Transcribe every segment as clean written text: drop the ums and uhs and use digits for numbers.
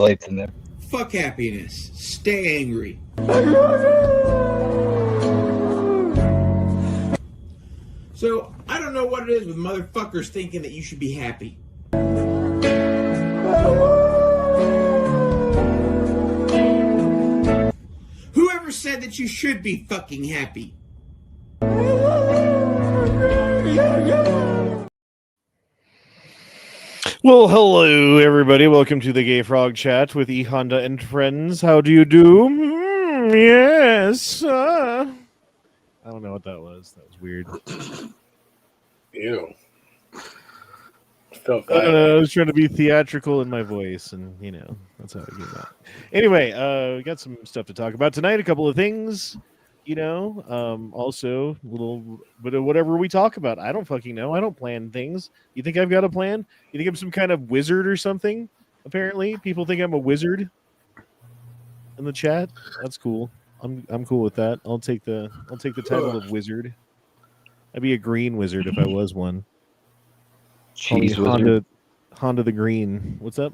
lights in there. Fuck happiness. Stay angry. So, I don't know what it is with motherfuckers thinking that you should be happy. Whoever said that you should be fucking happy? Well, hello, everybody. Welcome to the Gay Frog Chat with E Honda and friends. How do you do? Yes. I don't know what that was. That was weird. Ew. Felt I don't know. I was trying to be theatrical in my voice, and that's how I came out. Anyway, we got some stuff to talk about tonight. A couple of things. Also a little bit of whatever we talk about. I don't fucking know. I don't plan things. You think I've got a plan? You think I'm some kind of wizard or something? Apparently, people think I'm a wizard in the chat. That's cool. I'm cool with that. I'll take the title of wizard. I'd be a green wizard if I was one. Cheese wizard. Honda the Green. What's up?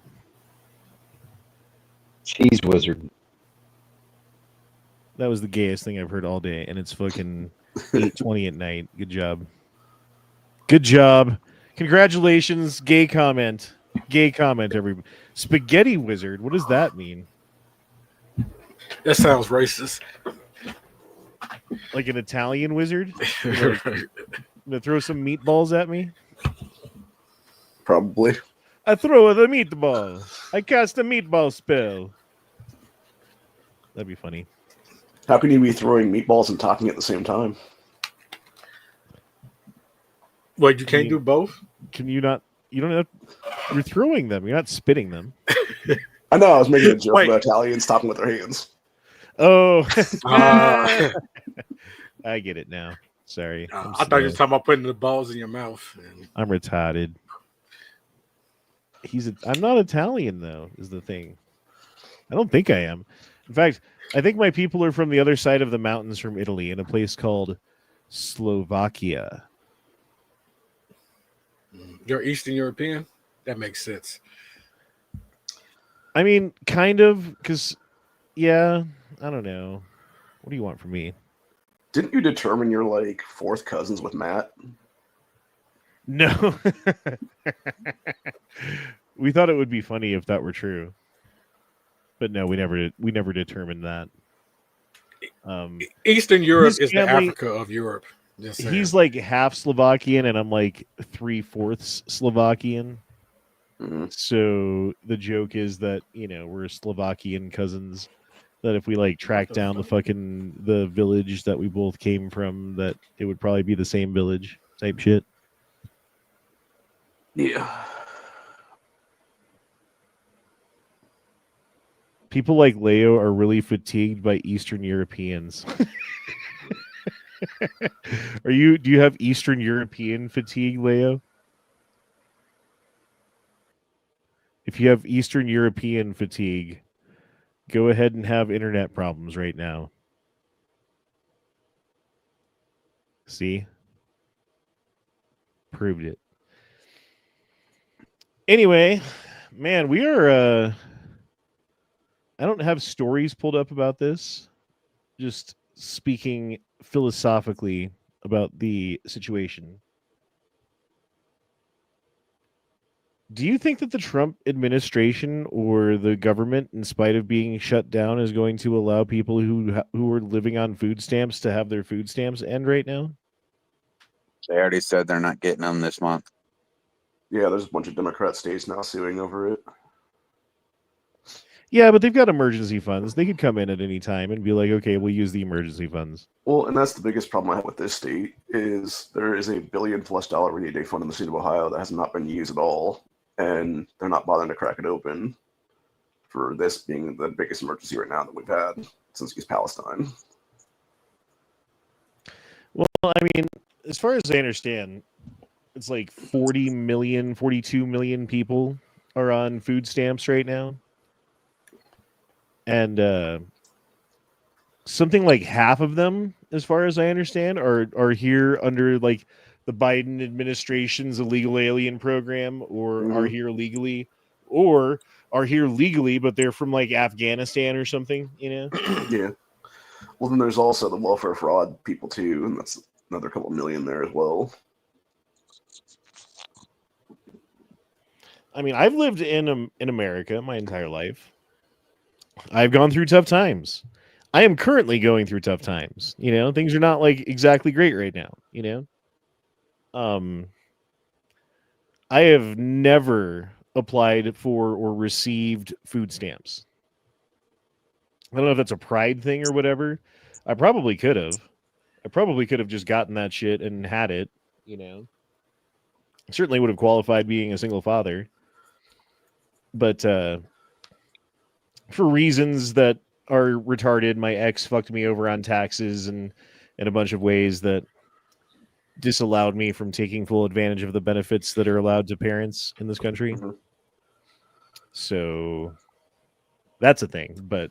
Cheese wizard. That was the gayest thing I've heard all day, and it's fucking 8:20 at night. Good job. Good job. Congratulations. Gay comment. Gay comment, everybody. Spaghetti wizard. What does that mean? That sounds racist. Like an Italian wizard? Like, to throw some meatballs at me? Probably. I throw the meatball. I cast a meatball spell. That'd be funny. How can you be throwing meatballs and talking at the same time? Wait, you can't do both? Can you not? You don't have. You're throwing them. You're not spitting them. I know. I was making a joke about Italians talking with their hands. Oh. I get it now. Sorry. I thought you were talking about putting the balls in your mouth. I'm retarded. I'm not Italian, though, is the thing. I don't think I am. In fact, I think my people are from the other side of the mountains from Italy in a place called Slovakia. You're Eastern European? That makes sense. I mean, kind of, because, yeah, I don't know. What do you want from me? Didn't you determine you're like fourth cousins with Matt? No. We thought it would be funny if that were true. But no, we never determined that. Eastern Europe is the Africa of Europe. He's like half Slovakian, and I'm like 3/4 Slovakian. Mm-hmm. So the joke is that we're Slovakian cousins. That if we like track down the village that we both came from, that it would probably be the same village type shit. Yeah. People like Leo are really fatigued by Eastern Europeans. Do you have Eastern European fatigue, Leo? If you have Eastern European fatigue, go ahead and have internet problems right now. See? Proved it. Anyway, man, we are I don't have stories pulled up about this. Just speaking philosophically about the situation. Do you think that the Trump administration or the government, in spite of being shut down, is going to allow people who are living on food stamps to have their food stamps end right now? They already said they're not getting them this month. Yeah, there's a bunch of Democrat states now suing over it. Yeah, but they've got emergency funds. They could come in at any time and be like, okay, we'll use the emergency funds. Well, and that's the biggest problem I have with this state is there is $1 billion+ rainy day fund in the state of Ohio that has not been used at all, and they're not bothering to crack it open for this being the biggest emergency right now that we've had since East Palestine. Well, I mean, as far as I understand, it's like 42 million people are on food stamps right now. And something like half of them, as far as I understand, are here under like the Biden administration's illegal alien program, or are here legally, or are here legally, but they're from like Afghanistan or something, you know? Yeah. Well, then there's also the welfare fraud people too, and that's another couple million there as well. I mean, I've lived in America my entire life. I've gone through tough times. I am currently going through tough times. You know, things are not like exactly great right now, you know? I have never applied for or received food stamps. I don't know if that's a pride thing or whatever. I probably could have. I probably could have just gotten that shit and had it, you know. Certainly would have qualified being a single father. But for reasons that are retarded, my ex fucked me over on taxes and in a bunch of ways that disallowed me from taking full advantage of the benefits that are allowed to parents in this country. Mm-hmm. So that's a thing. But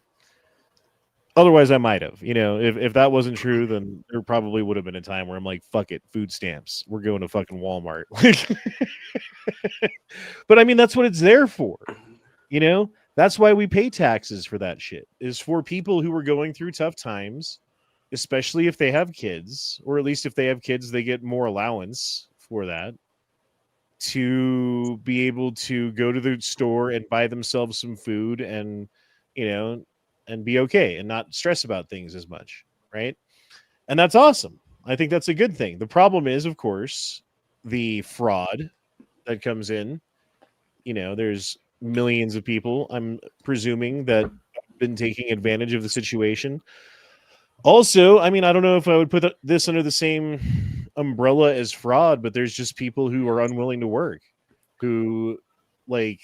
otherwise, I might have. You know, if that wasn't true, then there probably would have been a time where I'm like, fuck it, food stamps. We're going to fucking Walmart. But I mean, that's what it's there for. You know, that's why we pay taxes for that shit, is for people who are going through tough times, especially if they have kids, or at least if they have kids, they get more allowance for that, to be able to go to the store and buy themselves some food and, you know, and be okay and not stress about things as much, right? And that's awesome. I think that's a good thing. The problem is, of course, the fraud that comes in. You know, there's millions of people, I'm presuming, that have been taking advantage of the situation. Also, I mean, I don't know if I would put this under the same umbrella as fraud, but there's just people who are unwilling to work, who, like,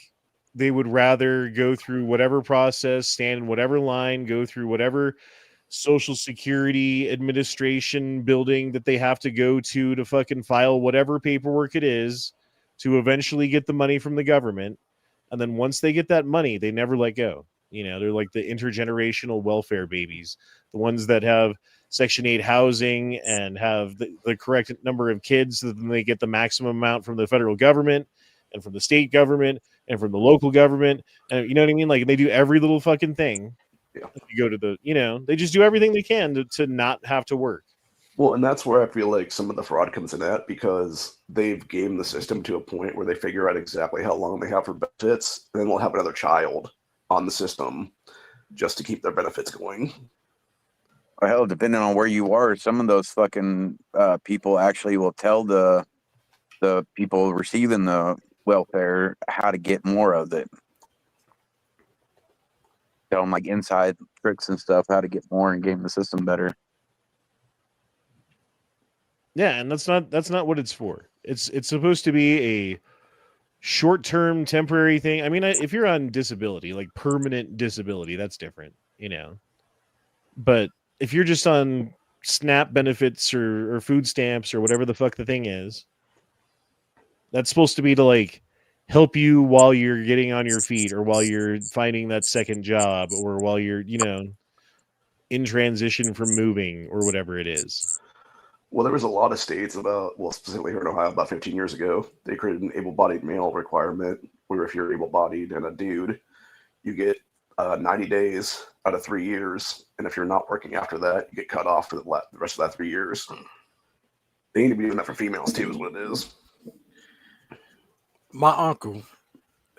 they would rather go through whatever process, stand in whatever line, go through whatever Social Security Administration building that they have to go to fucking file whatever paperwork it is to eventually get the money from the government. And then once they get that money, they never let go. You know, they're like the intergenerational welfare babies, the ones that have Section 8 housing and have the correct number of kids, so that they get the maximum amount from the federal government and from the state government and from the local government. And you know what I mean? Like, they do every little fucking thing. Yeah. You go to the, you know, they just do everything they can to not have to work. Well, and that's where I feel like some of the fraud comes in at, because they've gamed the system to a point where they figure out exactly how long they have for benefits, and then they'll have another child on the system just to keep their benefits going. Or hell, depending on where you are, some of those fucking people actually will tell the people receiving the welfare how to get more of it. Tell them like inside tricks and stuff, how to get more and game the system better. Yeah, and that's not what it's for. It's supposed to be a short-term temporary thing. I mean, if you're on disability, like permanent disability, that's different, you know. But if you're just on SNAP benefits or food stamps or whatever the fuck the thing is, that's supposed to be to like help you while you're getting on your feet, or while you're finding that second job, or while you're, you know, in transition from moving or whatever it is. Well, there was a lot of states specifically here in Ohio, about 15 years ago, they created an able-bodied male requirement where if you're able-bodied and a dude, you get 90 days out of 3 years. And if you're not working after that, you get cut off for the rest of that 3 years. They need to be doing that for females too, is what it is. My uncle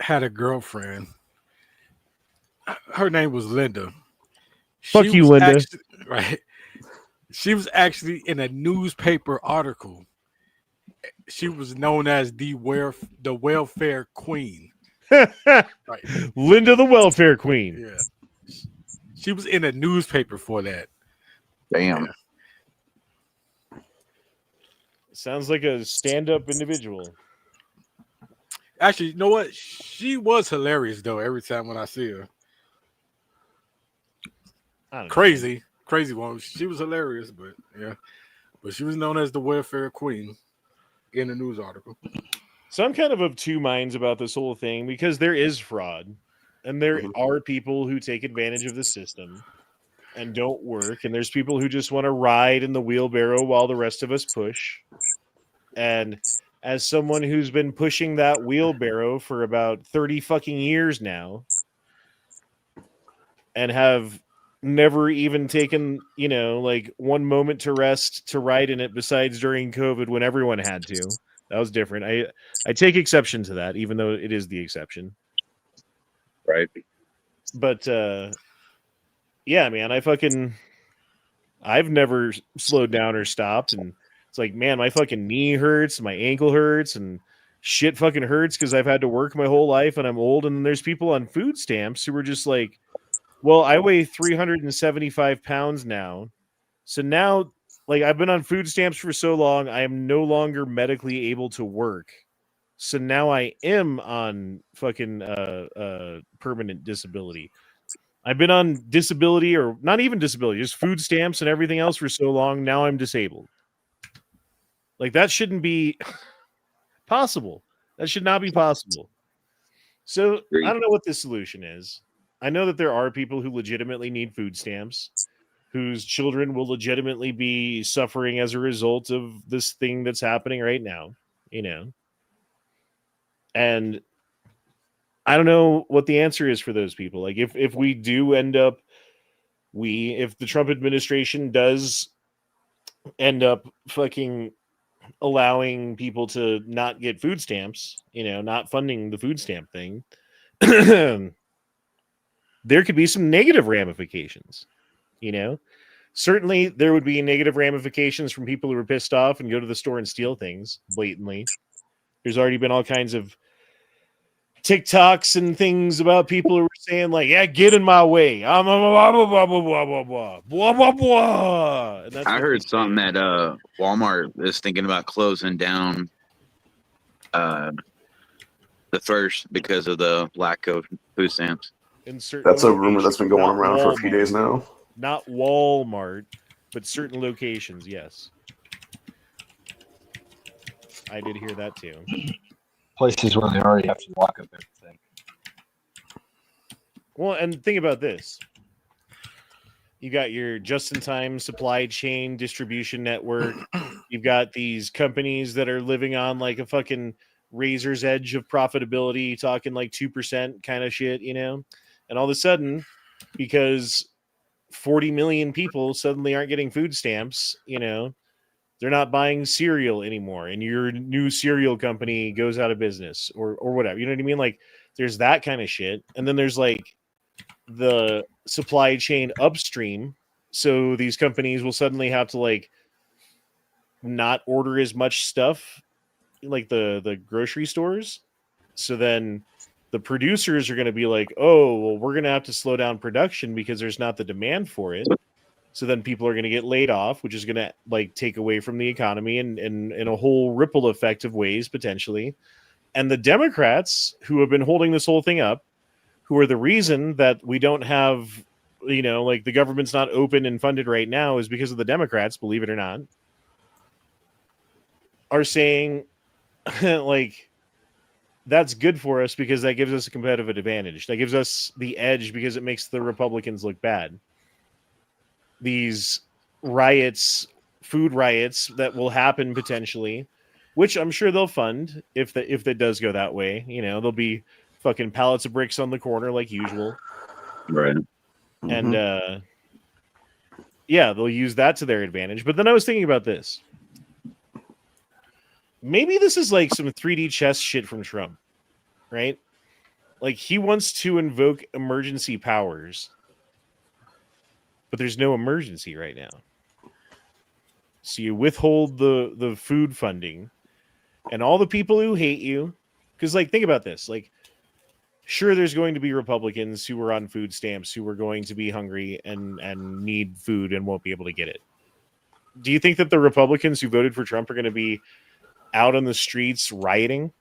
had a girlfriend. Her name was Linda. Fuck you, Linda. Right. She was actually in a newspaper article. She was known as the welfare queen. Right. Linda the welfare queen. Yeah. She was in a newspaper for that. Damn. Yeah. Sounds like a stand-up individual. Actually, you know what? She was hilarious though. Every time when I see her, crazy one. She was hilarious, but yeah. But she was known as the welfare queen in a news article. So I'm kind of two minds about this whole thing, because there is fraud, and there are people who take advantage of the system and don't work, and there's people who just want to ride in the wheelbarrow while the rest of us push. And as someone who's been pushing that wheelbarrow for about 30 fucking years now, and have never even taken, like one moment to rest to ride in it besides during COVID when everyone had to. That was different. I take exception to that, even though it is the exception. Right. But yeah, man, I've never slowed down or stopped, and it's like, man, my fucking knee hurts, my ankle hurts, and shit fucking hurts because I've had to work my whole life and I'm old. And there's people on food stamps who are just like, well, I weigh 375 pounds now. So now, like, I've been on food stamps for so long, I am no longer medically able to work. So now I am on fucking permanent disability. I've been on disability, or not even disability, just food stamps and everything else for so long. Now I'm disabled. Like, that shouldn't be possible. That should not be possible. So I don't know what the solution is. I know that there are people who legitimately need food stamps, whose children will legitimately be suffering as a result of this thing that's happening right now, And I don't know what the answer is for those people. Like, if we do end up, if the Trump administration does end up fucking allowing people to not get food stamps, not funding the food stamp thing, there could be some negative ramifications, Certainly there would be negative ramifications from people who are pissed off and go to the store and steal things blatantly. There's already been all kinds of TikToks and things about people who were saying, like, yeah, get in my way. I'm blah, blah, blah, blah, blah, blah, blah, blah, blah, blah. And that's I heard something that Walmart is thinking about closing down the first because of the lack of food stamps. That's a rumor that's been going around for a few days now. Not Walmart, but certain locations, yes. I did hear that too. Places where they already have to lock up everything. Well, and think about this. You got your just-in-time supply chain distribution network. You've got these companies that are living on like a fucking razor's edge of profitability, talking like 2% kind of shit, And all of a sudden, because 40 million people suddenly aren't getting food stamps, they're not buying cereal anymore, and your new cereal company goes out of business or whatever. You know what I mean? Like, there's that kind of shit. And then there's like the supply chain upstream. So these companies will suddenly have to like not order as much stuff, like the grocery stores. So then the producers are going to be like, oh, well, we're going to have to slow down production because there's not the demand for it. So then people are going to get laid off, which is going to like take away from the economy and in a whole ripple effect of ways potentially. And the Democrats who have been holding this whole thing up, who are the reason that we don't have, like the government's not open and funded right now, is because of the Democrats, believe it or not, are saying like, that's good for us because that gives us a competitive advantage. That gives us the edge because it makes the Republicans look bad. These riots, food riots that will happen potentially, which I'm sure they'll fund if that does go that way. There'll be fucking pallets of bricks on the corner like usual. Right. And yeah, they'll use that to their advantage. But then I was thinking about this. Maybe this is like some 3D chess shit from Trump, right? Like, he wants to invoke emergency powers, but there's no emergency right now. So you withhold the food funding, and all the people who hate you, because like, think about this, like, sure, there's going to be Republicans who are on food stamps who are going to be hungry and need food and won't be able to get it. Do you think that the Republicans who voted for Trump are going to be out on the streets rioting?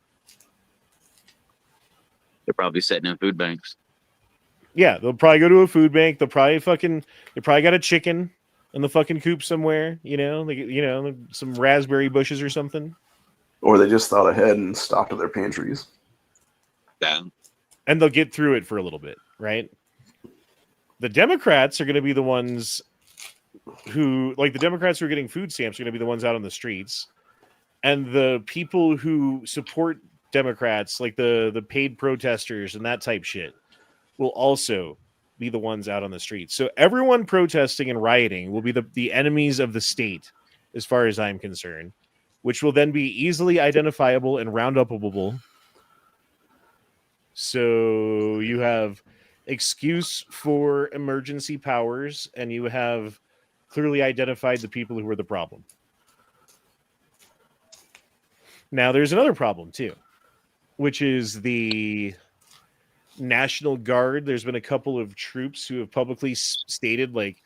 They're probably sitting in food banks. Yeah, they'll probably go to a food bank. They probably got a chicken in the fucking coop somewhere, some raspberry bushes or something. Or they just thought ahead and stocked up their pantries. Yeah. And they'll get through it for a little bit, right? The Democrats are going to be the ones who, like, the Democrats who are getting food stamps are going to be the ones out on the streets. And the people who support Democrats, like the paid protesters and that type shit, will also be the ones out on the streets. So everyone protesting and rioting will be the enemies of the state, as far as I'm concerned, which will then be easily identifiable and round-upable. So you have excuse for emergency powers, and you have clearly identified the people who are the problem. Now, there's another problem, too, which is the National Guard. There's been a couple of troops who have publicly stated, like,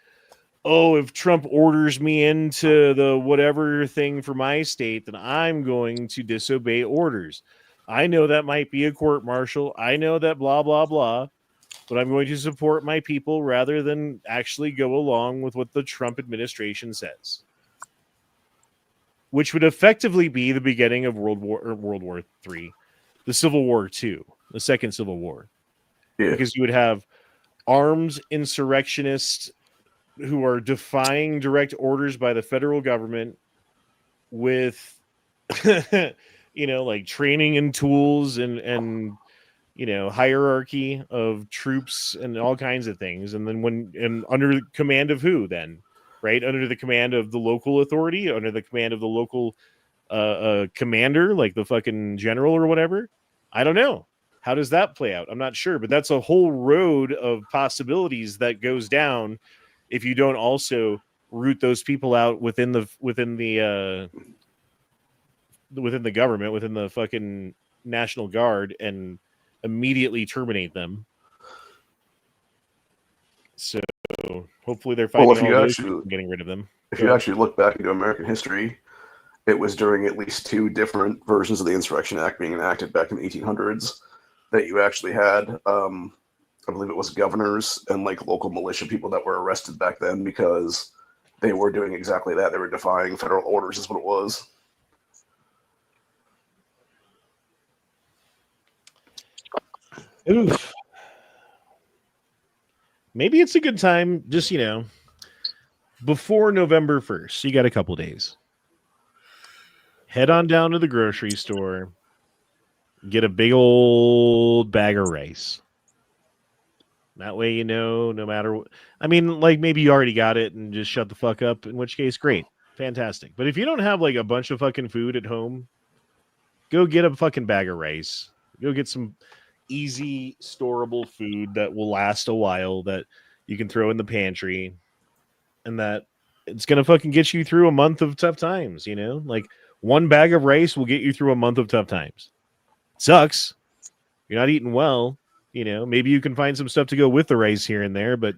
oh, if Trump orders me into the whatever thing for my state, then I'm going to disobey orders. I know that might be a court-martial. I know that blah, blah, blah. But I'm going to support my people rather than actually go along with what the Trump administration says. Which would effectively be the beginning of World War III, the Civil War II, the Second Civil War. Yeah. Because you would have armed insurrectionists who are defying direct orders by the federal government with, like training and tools and hierarchy of troops and all kinds of things. And then under the command of who then, right? Under the command of the local authority, under the command of the local commander, like the fucking general or whatever. I don't know. How does that play out? I'm not sure, but that's a whole road of possibilities that goes down if you don't also root those people out within the government, within the fucking National Guard, and immediately terminate them. So hopefully they're fighting getting rid of them. If you actually look back into American history, it was during at least two different versions of the Insurrection Act being enacted back in the 1800s that you actually had, I believe it was governors and like local militia people that were arrested back then because they were doing exactly that. They were defying federal orders is what it was. Oof. Maybe it's a good time, just, before November 1st. You got a couple days. Head on down to the grocery store. Get a big old bag of rice. That way, no matter what. I mean, like, maybe you already got it and just shut the fuck up, in which case, great. Fantastic. But if you don't have, like, a bunch of fucking food at home, go get a fucking bag of rice. Go get some easy storable food that will last a while, that you can throw in the pantry, and that it's gonna fucking get you through a month of tough times. Like, one bag of rice will get you through a month of tough times. It sucks. You're not eating well. Maybe you can find some stuff to go with the rice here and there, but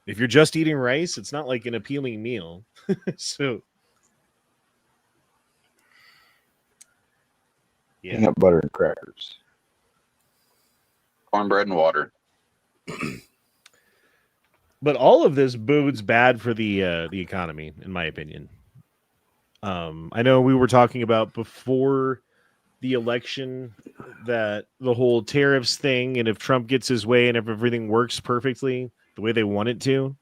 if you're just eating rice, it's not like an appealing meal. So yeah. Peanut butter and crackers. Cornbread and water. But all of this bodes bad for the economy, in my opinion. I know we were talking about before the election that the whole tariffs thing, and if Trump gets his way and if everything works perfectly the way they want it to,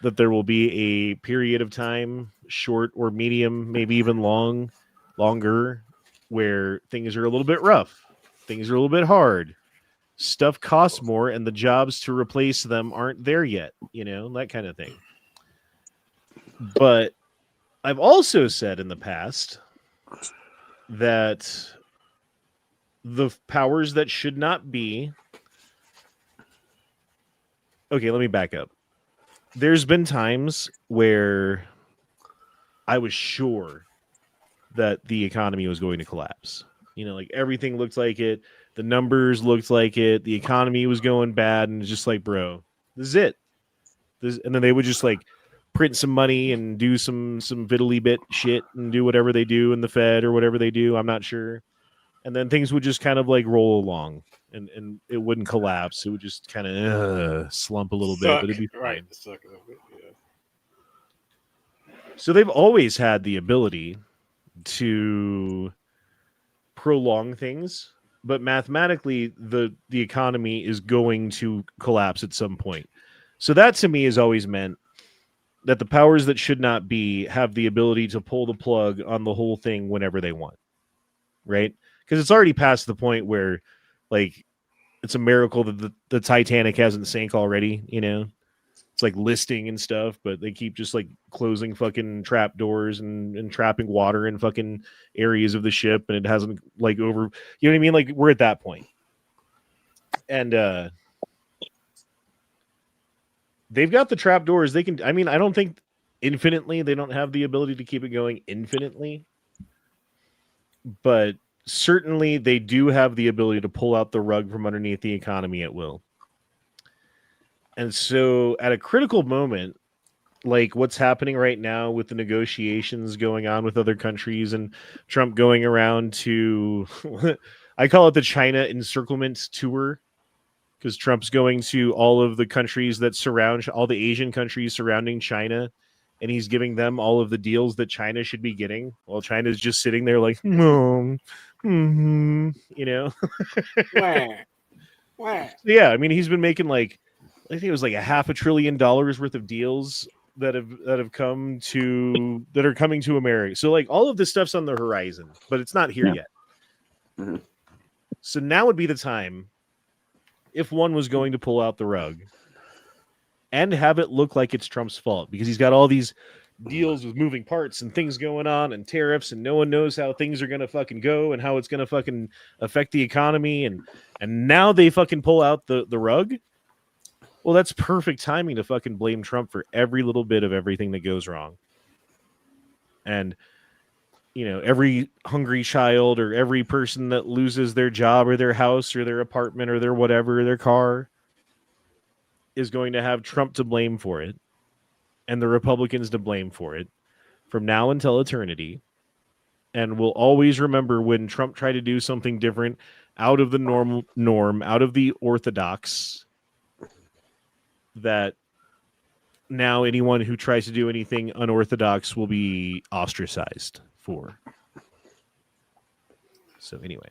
that there will be a period of time, short or medium, maybe even longer, where things are a little bit rough, things are a little bit hard. Stuff costs more, and the jobs to replace them aren't there yet, that kind of thing. But I've also said in the past that the powers that should not be... Okay, let me back up. There's been times where I was sure that the economy was going to collapse. Like, everything looked like it. The numbers looked like it. The economy was going bad, and it's just like, bro, this is it. And then they would just like print some money and do some fiddly bit shit and do whatever they do in the Fed or whatever they do. I'm not sure. And then things would just kind of like roll along, and it wouldn't collapse. It would just kind of slump a little bit, but it'd be fine. Right. Suck it up. Yeah. So they've always had the ability to prolong things, but mathematically the economy is going to collapse at some point. So that to me has always meant that the powers that should not be have the ability to pull the plug on the whole thing whenever they want, right? Because it's already past the point where, like, it's a miracle that the Titanic hasn't sank already, you know. It's like listing and stuff, but they keep just like closing fucking trap doors and trapping water in fucking areas of the ship, and it hasn't like over, you know what I mean? Like we're at that point. And they've got the trap doors. They can, I mean, I don't think infinitely, they don't have the ability to keep it going infinitely, but certainly they do have the ability to pull out the rug from underneath the economy at will. And so at a critical moment, like what's happening right now with the negotiations going on with other countries and Trump going around to, I call it the China encirclement tour, because Trump's going to all of the countries that surround, all the Asian countries surrounding China, and he's giving them all of the deals that China should be getting, while China's just sitting there like, no, you know? Yeah, I mean, he's been making like, I think it was like $500 billion worth of deals that are coming to America. So like all of this stuff's on the horizon, but it's not here yet. Mm-hmm. So now would be the time, if one was going to pull out the rug and have it look like it's Trump's fault, because he's got all these deals with moving parts and things going on and tariffs, and no one knows how things are going to fucking go and how it's going to fucking affect the economy. And now they fucking pull out the rug. Well, that's perfect timing to fucking blame Trump for every little bit of everything that goes wrong. And, you know, every hungry child or every person that loses their job or their house or their apartment or their whatever, their car, is going to have Trump to blame for it and the Republicans to blame for it from now until eternity. And we'll always remember when Trump tried to do something different, out of the norm, out of the orthodox, that now anyone who tries to do anything unorthodox will be ostracized for. So anyway,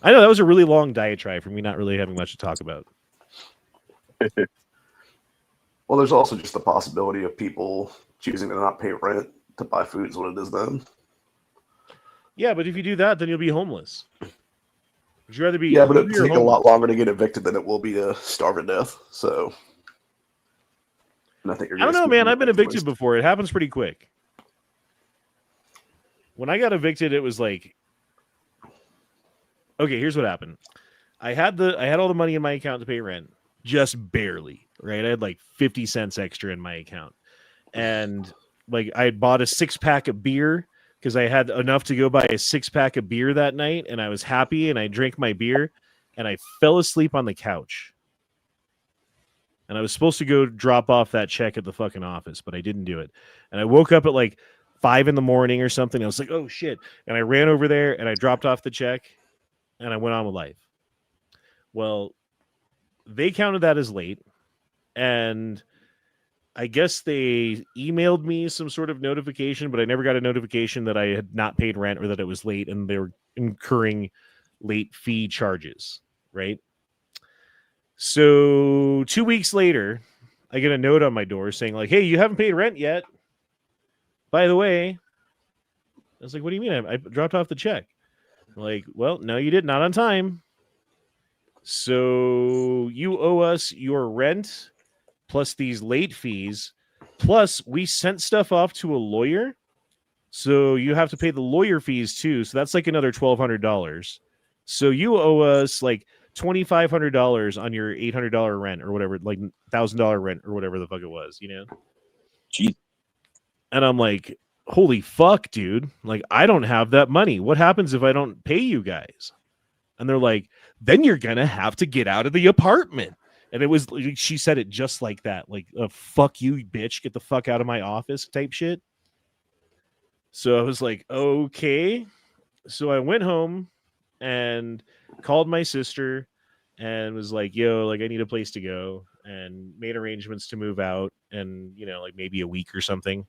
I know that was a really long diatribe for me not really having much to talk about. Well, there's also just the possibility of people choosing to not pay rent to buy food is what it is then. Yeah, but if you do that, then you'll be homeless. Would you rather be? Yeah, but it'd take a lot longer to get evicted than it will be to starve to death. So, and I think you're. I don't know, man. I've been evicted before. It happens pretty quick. When I got evicted, it was like, okay, here's what happened. I had all the money in my account to pay rent, just barely, right? I had like 50 cents extra in my account. And like I had bought a 6-pack of beer because I had enough to go buy a 6-pack of beer that night, and I was happy, and I drank my beer, and I fell asleep on the couch. And I was supposed to go drop off that check at the fucking office, but I didn't do it. And I woke up at like 5 a.m. or something. I was like, oh shit. And I ran over there and I dropped off the check and I went on with life. Well, they counted that as late. And I guess they emailed me some sort of notification, but I never got a notification that I had not paid rent or that it was late and they were incurring late fee charges, right? So 2 weeks later, I get a note on my door saying like, hey, you haven't paid rent yet. By the way, I was like, what do you mean? I dropped off the check. I'm like, well, no, you did. Not on time. So you owe us your rent plus these late fees. Plus we sent stuff off to a lawyer. So you have to pay the lawyer fees too. So that's like another $1,200. So you owe us like $2,500 on your $800 rent or whatever, like $1,000 rent or whatever the fuck it was, you know? Jeez. And I'm like, holy fuck, dude. Like, I don't have that money. What happens if I don't pay you guys? And they're like, then you're going to have to get out of the apartment. And it was, she said it just like that. Like, fuck you, bitch. Get the fuck out of my office type shit. So I was like, okay. So I went home and called my sister and was like, yo, like, I need a place to go, and made arrangements to move out and, you know, like maybe a week or something.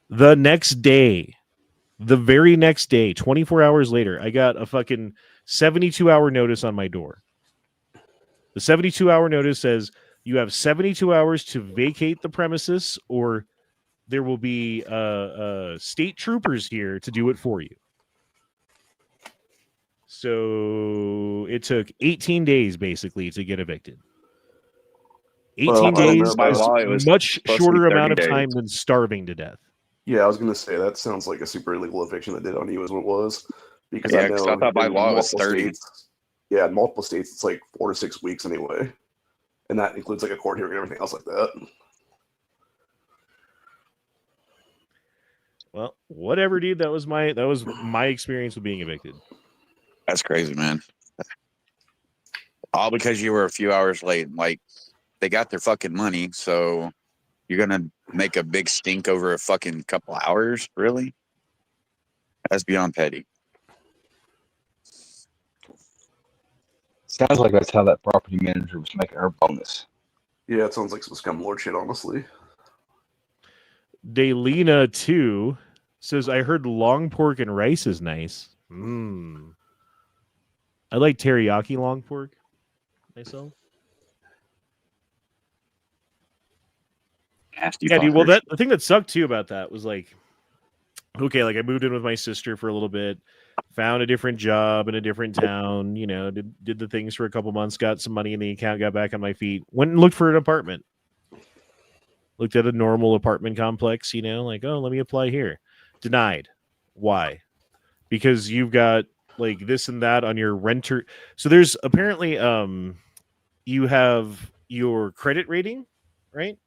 The next day, the very next day, 24 hours later, I got a fucking 72-hour notice on my door. The 72-hour notice says you have 72 hours to vacate the premises or there will be state troopers here to do it for you. So it took 18 days basically to get evicted. 18 Well, I don't days know, by is law, it was much supposed to be shorter 30 amount of days. time than starving to death. Yeah, I was gonna say that sounds like a super illegal eviction that did on you is what it was. Because Yeah, I 'cause know I thought by in law it was multiple 30. states, yeah, in multiple states it's like 4 to 6 weeks anyway. And that includes like a court hearing and everything else like that. Well, whatever, dude. That was my experience with being evicted. That's crazy, man. All because you were a few hours late. Like, they got their fucking money, so you're gonna make a big stink over a fucking couple hours? Really? That's beyond petty. Sounds like that's how that property manager was making her bonus. Yeah, it sounds like some scumlord shit, honestly. Daylina 2 says, I heard long pork and rice is nice. I like teriyaki long pork myself. Nasty Yeah, dude. Well, fuckers. the thing that sucked too about that was like, okay, like I moved in with my sister for a little bit, found a different job in a different town, you know, did the things for a couple months, got some money in the account, got back on my feet, went and looked for an apartment. Looked at a normal apartment complex, you know, like, oh, let me apply here. Denied. Why? Because you've got like this and that on your renter. So there's apparently you have your credit rating, right?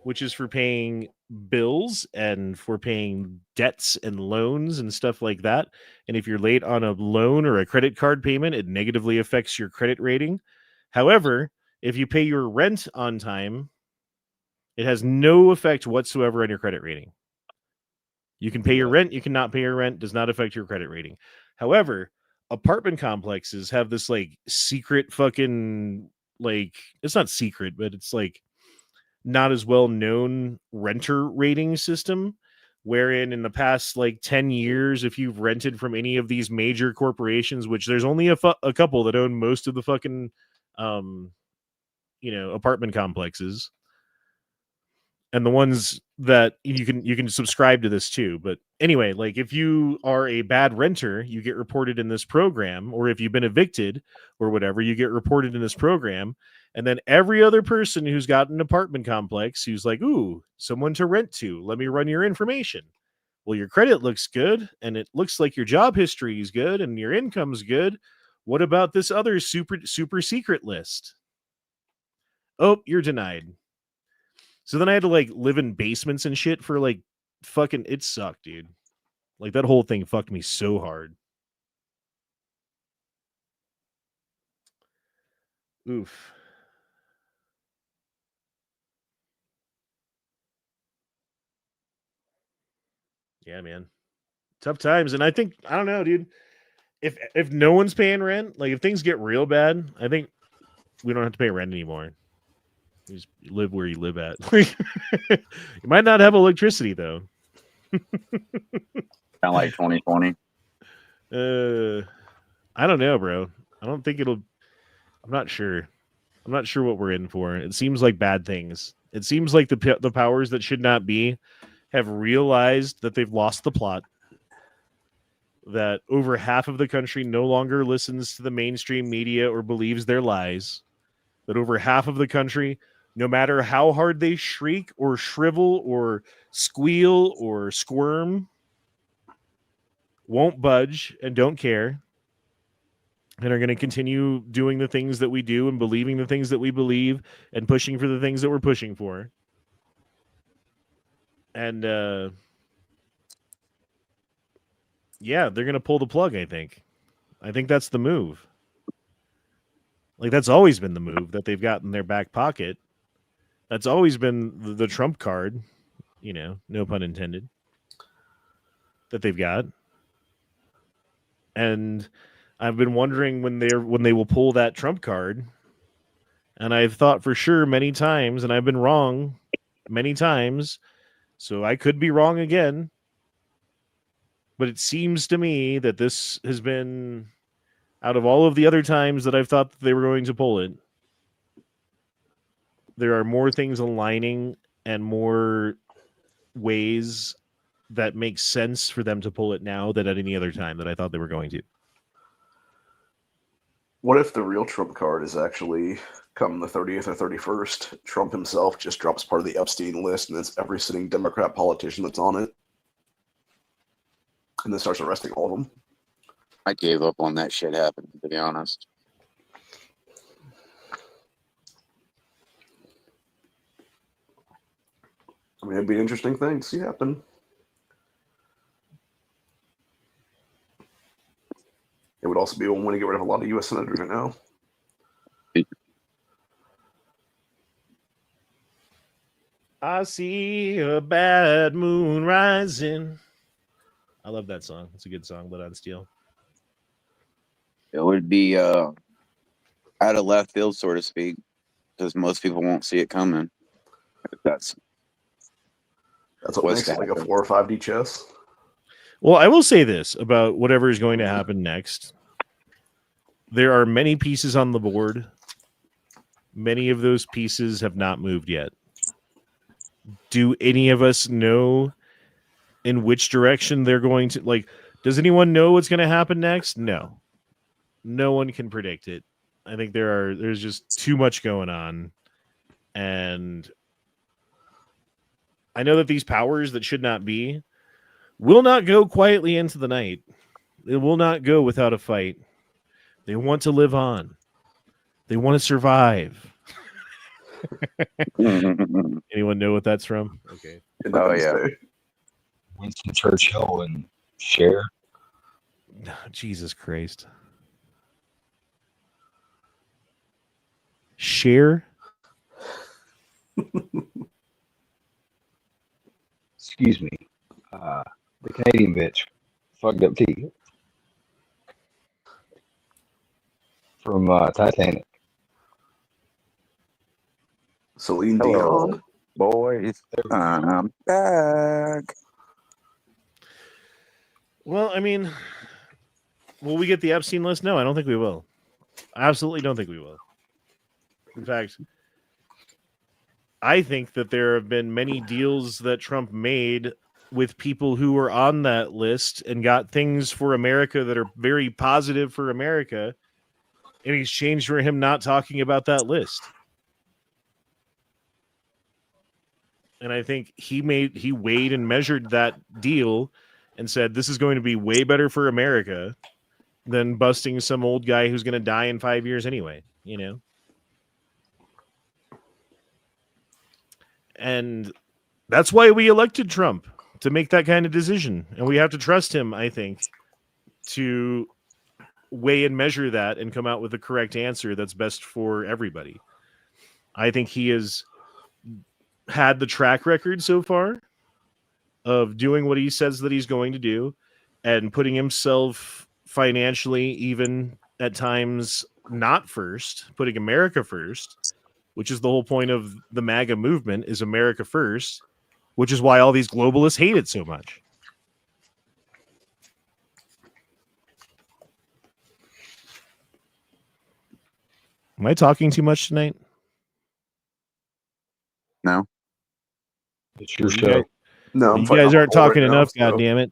Which is for paying bills and for paying debts and loans and stuff like that. And if you're late on a loan or a credit card payment, it negatively affects your credit rating. However, if you pay your rent on time, it has no effect whatsoever on your credit rating. You can pay your rent, you cannot pay your rent, does not affect your credit rating. However, apartment complexes have this like secret fucking, like, it's not secret, but it's like not as well known renter rating system, wherein in the past like 10 years, if you've rented from any of these major corporations, which there's only a couple that own most of the fucking apartment complexes, and the ones that you can subscribe to this too. But anyway, like if you are a bad renter, you get reported in this program, or if you've been evicted or whatever, you get reported in this program. And then every other person who's got an apartment complex who's like, ooh, someone to rent to, let me run your information. Well, your credit looks good, and it looks like your job history is good, and your income's good. What about this other super secret list? Oh, you're denied. So then I had to like live in basements and shit for like fucking, it sucked, dude. Like that whole thing fucked me so hard. Oof. Yeah, man. Tough times. And I think, I don't know, dude. If no one's paying rent, like if things get real bad, I think we don't have to pay rent anymore. You just live where you live at. You might not have electricity though. Kind of like 2020. I don't know, bro. I don't think it'll. I'm not sure. I'm not sure what we're in for. It seems like bad things. It seems like the powers that should not be have realized that they've lost the plot. That over half of the country no longer listens to the mainstream media or believes their lies. That over half of the country, no matter how hard they shriek or shrivel or squeal or squirm, won't budge and don't care, and are going to continue doing the things that we do and believing the things that we believe and pushing for the things that we're pushing for. And yeah, they're going to pull the plug, I think. I think that's the move. Like, that's always been the move that they've got in their back pocket. That's always been the trump card, you know, no pun intended, that they've got. And I've been wondering when they will pull that trump card. And I've thought for sure many times, and I've been wrong many times, so I could be wrong again. But it seems to me that this has been, out of all of the other times that I've thought that they were going to pull it, there are more things aligning and more ways that make sense for them to pull it now than at any other time that I thought they were going to. What if the real Trump card is actually come the 30th or 31st, Trump himself just drops part of the Epstein list and it's every sitting Democrat politician that's on it, and then starts arresting all of them? I gave up on that shit happening, to be honest. I mean, it'd be an interesting thing to see happen. It would also be one way to get rid of a lot of U.S. senators right now. I see a bad moon rising. I love that song. It's a good song, Lit on Steel. It would be out of left field, so to speak, because most people won't see it coming. That's what makes it like a 4 or 5D chess. Well, I will say this about whatever is going to happen next. There are many pieces on the board. Many of those pieces have not moved yet. Do any of us know in which direction they're going to, like, does anyone know what's going to happen next? No. No one can predict it. I think there's just too much going on. And I know that these powers that should not be will not go quietly into the night. They will not go without a fight. They want to live on. They want to survive. Anyone know what that's from? Okay. Oh, yeah. Winston Churchill and Cher. Jesus Christ. Cher? Excuse me. The Canadian bitch. Fucked up tea. From Titanic. Celine Hello, Dion. boys. I'm back. Well, I mean, will we get the Epstein list? No, I don't think we will. I absolutely don't think we will. In fact, I think that there have been many deals that Trump made with people who were on that list and got things for America that are very positive for America in exchange for him not talking about that list. And I think he weighed and measured that deal and said, this is going to be way better for America than busting some old guy who's going to die in 5 years anyway, you know? And that's why we elected Trump, to make that kind of decision. And we have to trust him, I think, to weigh and measure that and come out with the correct answer that's best for everybody. I think he has had the track record so far of doing what he says that he's going to do and putting himself financially, even at times not first, putting America first, which is the whole point of the MAGA movement, is America first, which is why all these globalists hate it so much. Am I talking too much tonight? No. It's your show. No, I'm You fighting guys on aren't the ball talking right now, enough, so- goddammit.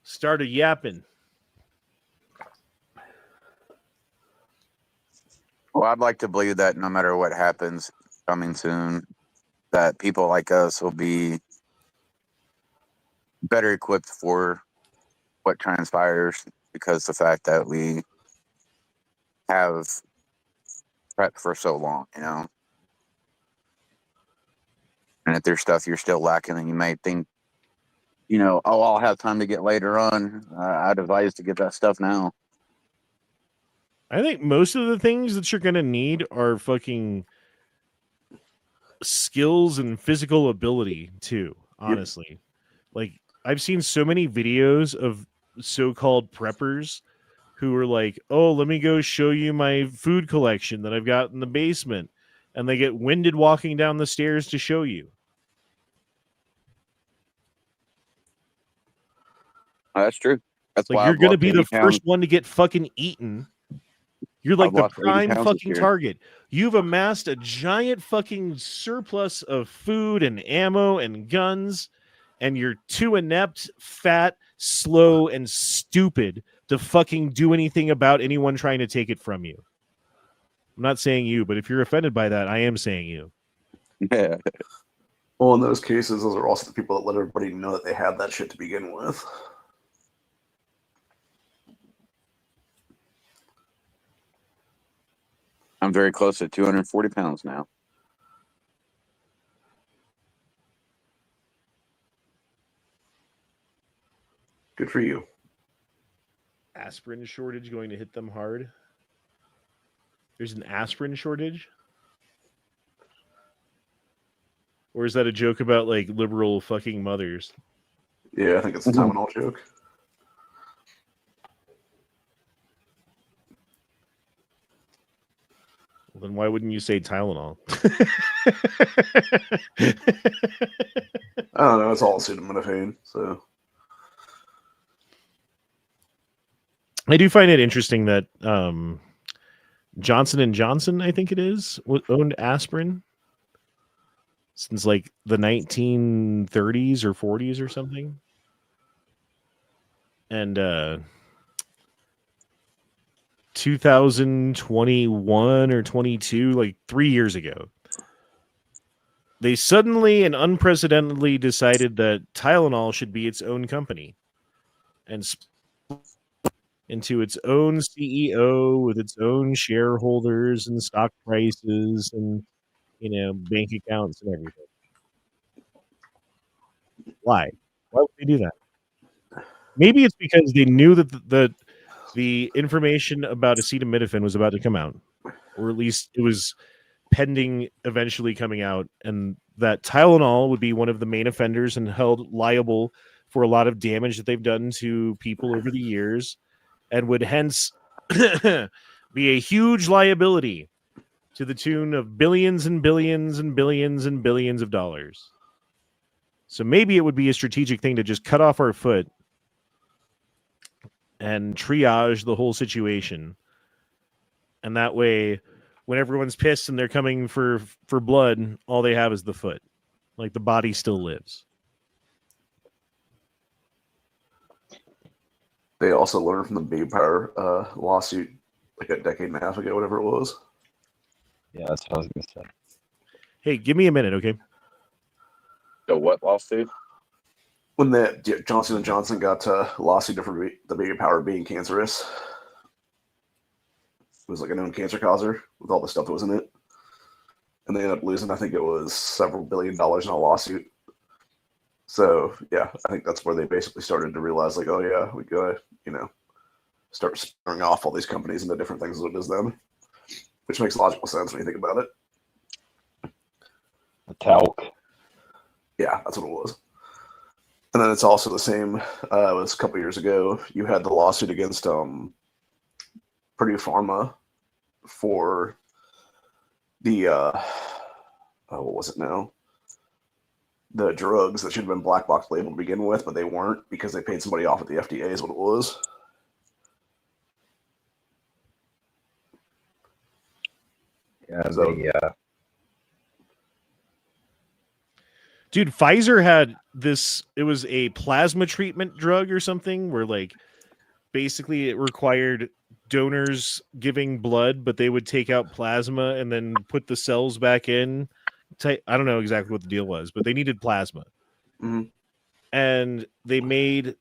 Start a yapping. Well, I'd like to believe that no matter what happens coming soon, that people like us will be better equipped for what transpires, because the fact that we have prepped for so long, you know. And if there's stuff you're still lacking and you may think, you know, oh, I'll have time to get later on, I'd advise to get that stuff now. I think most of the things that you're going to need are fucking skills and physical ability too, honestly. Like, I've seen so many videos of so-called preppers who are like, oh, let me go show you my food collection that I've got in the basement. And they get winded walking down the stairs to show you. That's true. That's Like, why you're I've going to lost be 80 the pounds. first one to get fucking eaten. You're like I've the lost 80 prime pounds this fucking year. target. You've amassed a giant fucking surplus of food and ammo and guns, and you're too inept, fat, slow, and stupid to fucking do anything about anyone trying to take it from you. I'm not saying you, but if you're offended by that, I am saying you. Yeah. Well, in those cases, those are also the people that let everybody know that they had that shit to begin with. I'm very close to 240 pounds now. Good for you. Aspirin shortage going to hit them hard. There's an aspirin shortage? Or is that a joke about like liberal fucking mothers? Yeah, I think it's a Tylenol joke. Well, then why wouldn't you say Tylenol? I don't know. It's all acetaminophen, so. I do find it interesting that Johnson & Johnson, I think it is, owned aspirin since like the 1930s or 40s or something. And 2021 or 22, like 3 years ago, they suddenly and unprecedentedly decided that Tylenol should be its own company and into its own CEO with its own shareholders and stock prices and, you know, bank accounts and everything. Why? Why would they do that? Maybe it's because they knew that the information about acetaminophen was about to come out, or at least it was pending eventually coming out, and that Tylenol would be one of the main offenders and held liable for a lot of damage that they've done to people over the years, and would hence be a huge liability to the tune of billions and billions and billions and billions of dollars. So maybe it would be a strategic thing to just cut off our foot and triage the whole situation. And that way, when everyone's pissed and they're coming for blood, all they have is the foot. Like, the body still lives. They also learned from the baby power lawsuit like a decade and a half ago, whatever it was. Yeah, that's what I was going to say. Hey, give me a minute, okay? The what lawsuit? When the Johnson & Johnson got a lawsuit for the baby powder being cancerous. It was like a known cancer causer with all the stuff that was in it. And they ended up losing, I think it was several $1 billion in a lawsuit. So, yeah, I think that's where they basically started to realize, like, oh, yeah, we got to, you know, start splitting off all these companies into different things that it is them, which makes logical sense when you think about it. The talc. Yeah, that's what it was. And then it's also the same, it was a couple years ago, you had the lawsuit against Purdue Pharma for the, what was it now? The drugs that should have been black box labeled to begin with, but they weren't because they paid somebody off at the FDA is what it was. Yeah, So- Dude, Pfizer had this, it was a plasma treatment drug or something where, like, basically it required donors giving blood, but they would take out plasma and then put the cells back in. I don't know exactly what the deal was, but they needed plasma. Mm-hmm. And they made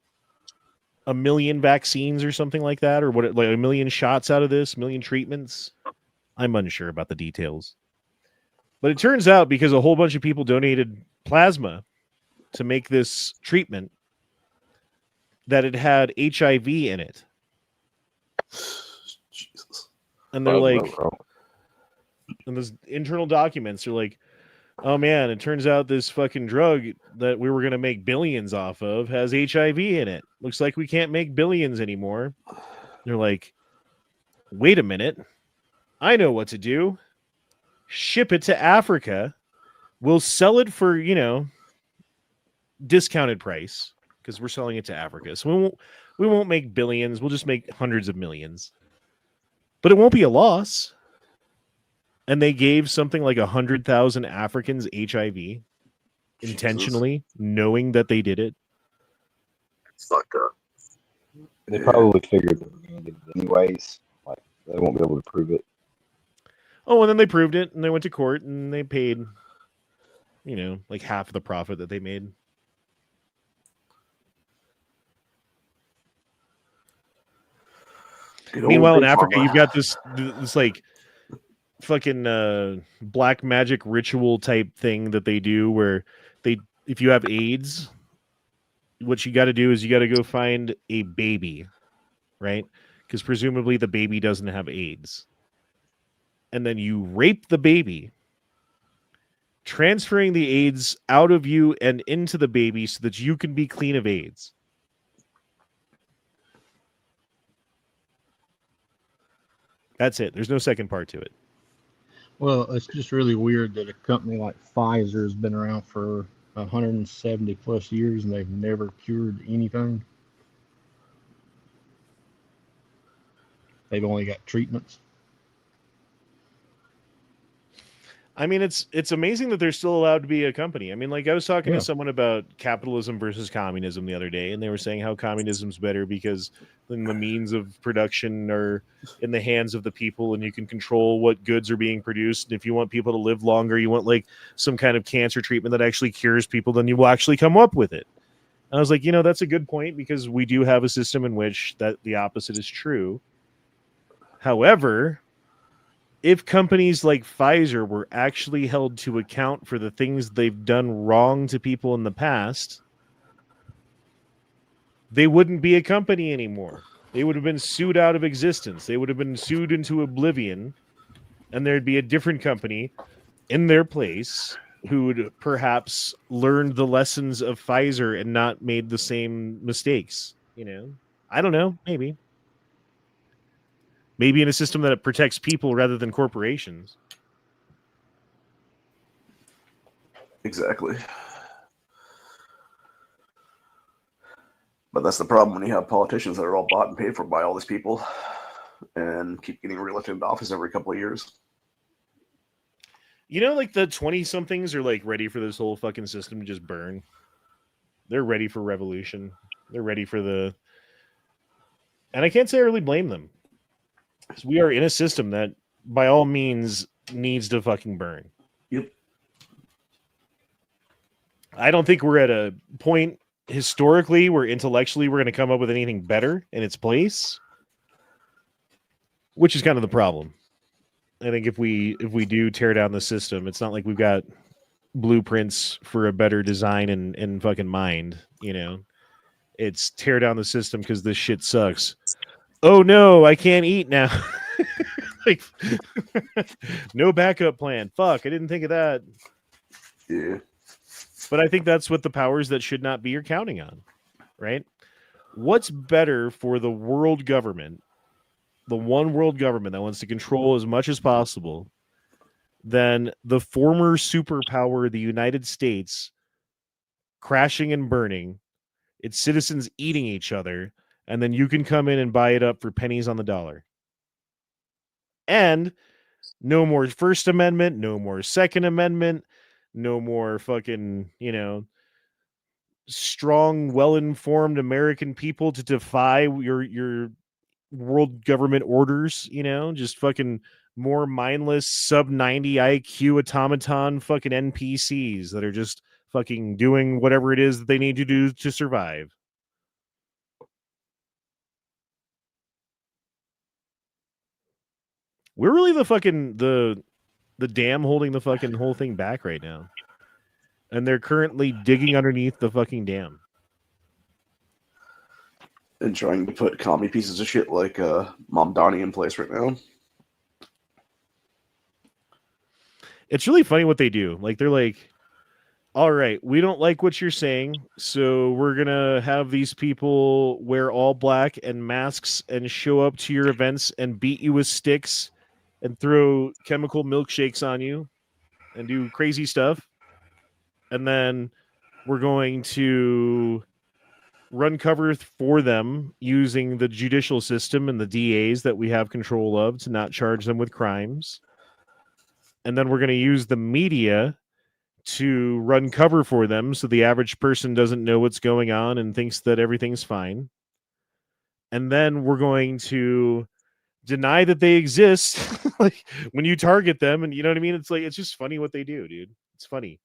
1 million vaccines or something like that, or what, like 1 million shots out of this, 1 million treatments. I'm unsure about the details. But it turns out because a whole bunch of people donated plasma to make this treatment, that it had HIV in it. Jesus. And they're like, and those internal documents are like, oh man, it turns out this fucking drug that we were going to make billions off of has HIV in it. Looks like we can't make billions anymore. They're like, wait a minute. I know what to do. Ship it to Africa. We'll sell it for, you know, discounted price because we're selling it to Africa. So we won't make billions. We'll just make hundreds of millions. But it won't be a loss. And they gave something like 100,000 Africans HIV intentionally, knowing that they did it. It's fucked up. They probably figured they were going to get it anyways. Like they won't be able to prove it. Oh, and then they proved it, and they went to court, and they paid, like half of the profit that they made. Meanwhile, in Africa, you've got this like fucking black magic ritual type thing that they do where if you have AIDS, what you got to do is you got to go find a baby, right? Because presumably the baby doesn't have AIDS. And then you rape the baby, transferring the AIDS out of you and into the baby so that you can be clean of AIDS. That's it. There's no second part to it. Well, it's just really weird that a company like Pfizer has been around for 170 plus years and they've never cured anything. They've only got treatments. I mean, it's amazing that they're still allowed to be a company. I mean, like I was talking to someone about capitalism versus communism the other day, and they were saying how communism's better because then the means of production are in the hands of the people, and you can control what goods are being produced. And if you want people to live longer, you want like some kind of cancer treatment that actually cures people, then you will actually come up with it. And I was like, that's a good point because we do have a system in which that the opposite is true. However, if companies like Pfizer were actually held to account for the things they've done wrong to people in the past, they wouldn't be a company anymore. They would have been sued out of existence. They would have been sued into oblivion, and there'd be a different company in their place who would perhaps learned the lessons of Pfizer and not made the same mistakes. I don't know. Maybe in a system that protects people rather than corporations. Exactly. But that's the problem when you have politicians that are all bought and paid for by all these people and keep getting reelected into office every couple of years. Like the 20-somethings are like ready for this whole fucking system to just burn. They're ready for revolution. They're ready for and I can't say I really blame them. Because we are in a system that, by all means, needs to fucking burn. Yep. I don't think we're at a point historically where intellectually we're going to come up with anything better in its place, which is kind of the problem. I think if we do tear down the system, it's not like we've got blueprints for a better design in fucking mind. It's tear down the system because this shit sucks. Oh no, I can't eat now. Like, no backup plan. Fuck, I didn't think of that. Yeah. But I think that's what the powers that should not be are counting on, right? What's better for the world government, the one world government that wants to control as much as possible, than the former superpower, the United States, crashing and burning, its citizens eating each other, and then you can come in and buy it up for pennies on the dollar. And no more First Amendment, no more Second Amendment, no more fucking, strong, well-informed American people to defy your world government orders, just fucking more mindless sub-90 IQ automaton fucking NPCs that are just fucking doing whatever it is that they need to do to survive. We're really the dam holding the fucking whole thing back right now. And they're currently digging underneath the fucking dam. And trying to put commie pieces of shit like Mamdani in place right now. It's really funny what they do. Like, they're like, all right, we don't like what you're saying, so we're going to have these people wear all black and masks and show up to your events and beat you with sticks and throw chemical milkshakes on you and do crazy stuff. And then we're going to run cover for them using the judicial system and the DAs that we have control of to not charge them with crimes. And then we're going to use the media to run cover for them so the average person doesn't know what's going on and thinks that everything's fine. and then we're going to deny that they exist like when you target them, and you know what I mean? It's like it's just funny what they do, dude. It's funny.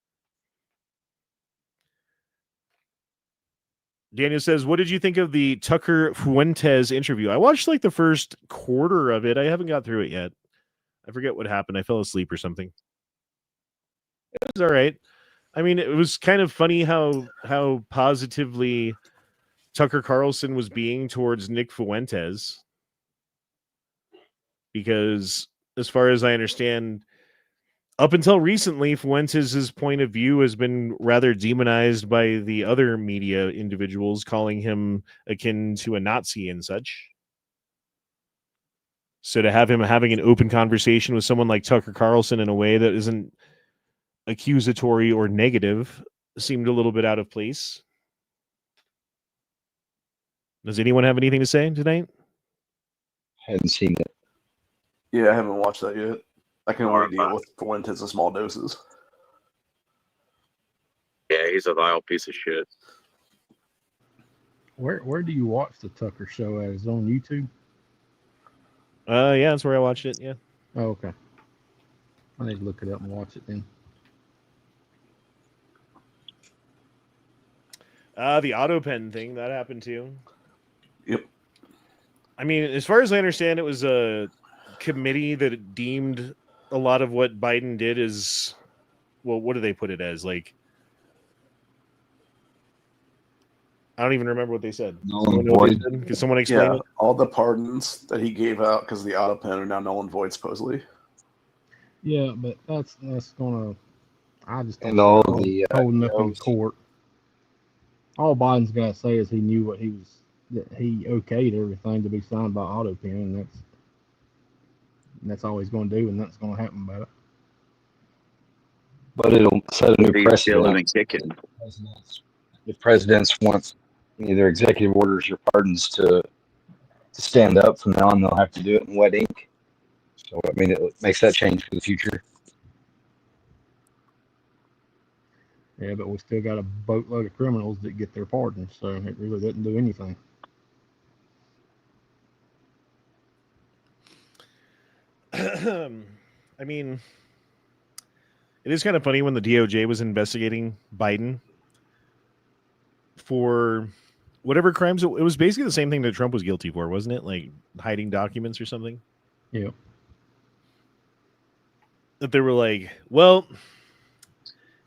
Daniel says, what did you think of the Tucker Fuentes interview? I watched like the first quarter of it. I haven't got through it yet. I forget what happened. I fell asleep or something. It was all right. I mean, it was kind of funny how positively Tucker Carlson was being towards Nick Fuentes. Because as far as I understand, up until recently, Fuentes' point of view has been rather demonized by the other media individuals, calling him akin to a Nazi and such. So to have him having an open conversation with someone like Tucker Carlson in a way that isn't accusatory or negative seemed a little bit out of place. Does anyone have anything to say tonight? Hadn't seen it. Yeah, I haven't watched that yet. I can only deal with Fuentes in small doses. Yeah, he's a vile piece of shit. Where do you watch the Tucker show at? Is it on YouTube? Yeah, that's where I watched it. Yeah. Oh, okay. I need to look it up and watch it then. The auto pen thing that happened too. Yep. I mean, as far as I understand, it was a committee that deemed a lot of what Biden did as, well, what do they put it as? Like, I don't even remember what they said. Null and void. Can someone explain it? All the pardons that he gave out because of the auto pen are now null and void, supposedly. Yeah, but that's gonna. I just don't And all see the holding up in notes. court. All Biden's got to say is he knew what he was. That he okayed everything to be signed by auto pen, and that's all he's going to do, and nothing's going to happen about it. But it'll set a new He's still precedent. kicking. The presidents want either executive orders or pardons to stand up from now on. They'll have to do it in wet ink. So I mean, it makes that change for the future. Yeah, but we still got a boatload of criminals that get their pardons, so it really doesn't do anything. I mean, it is kind of funny when the DOJ was investigating Biden for whatever crimes. It was basically the same thing that Trump was guilty for, wasn't it? Like hiding documents or something. Yeah. That they were like, well,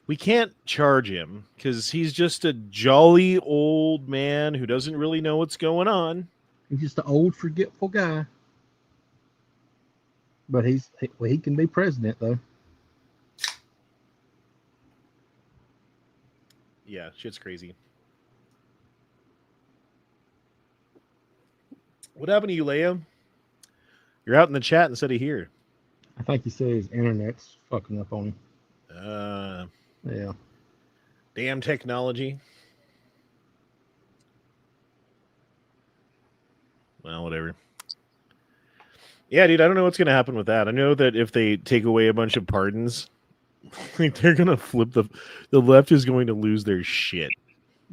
we can't charge him because he's just a jolly old man who doesn't really know what's going on. He's just an old, forgetful guy. But he can be president, though. Yeah, shit's crazy. What happened to you, Leia? You're out in the chat instead of here. I think he said his internet's fucking up on him. Yeah. Damn technology. Well, whatever. Yeah, dude, I don't know what's going to happen with that. I know that if they take away a bunch of pardons, like they're going to flip the left is going to lose their shit.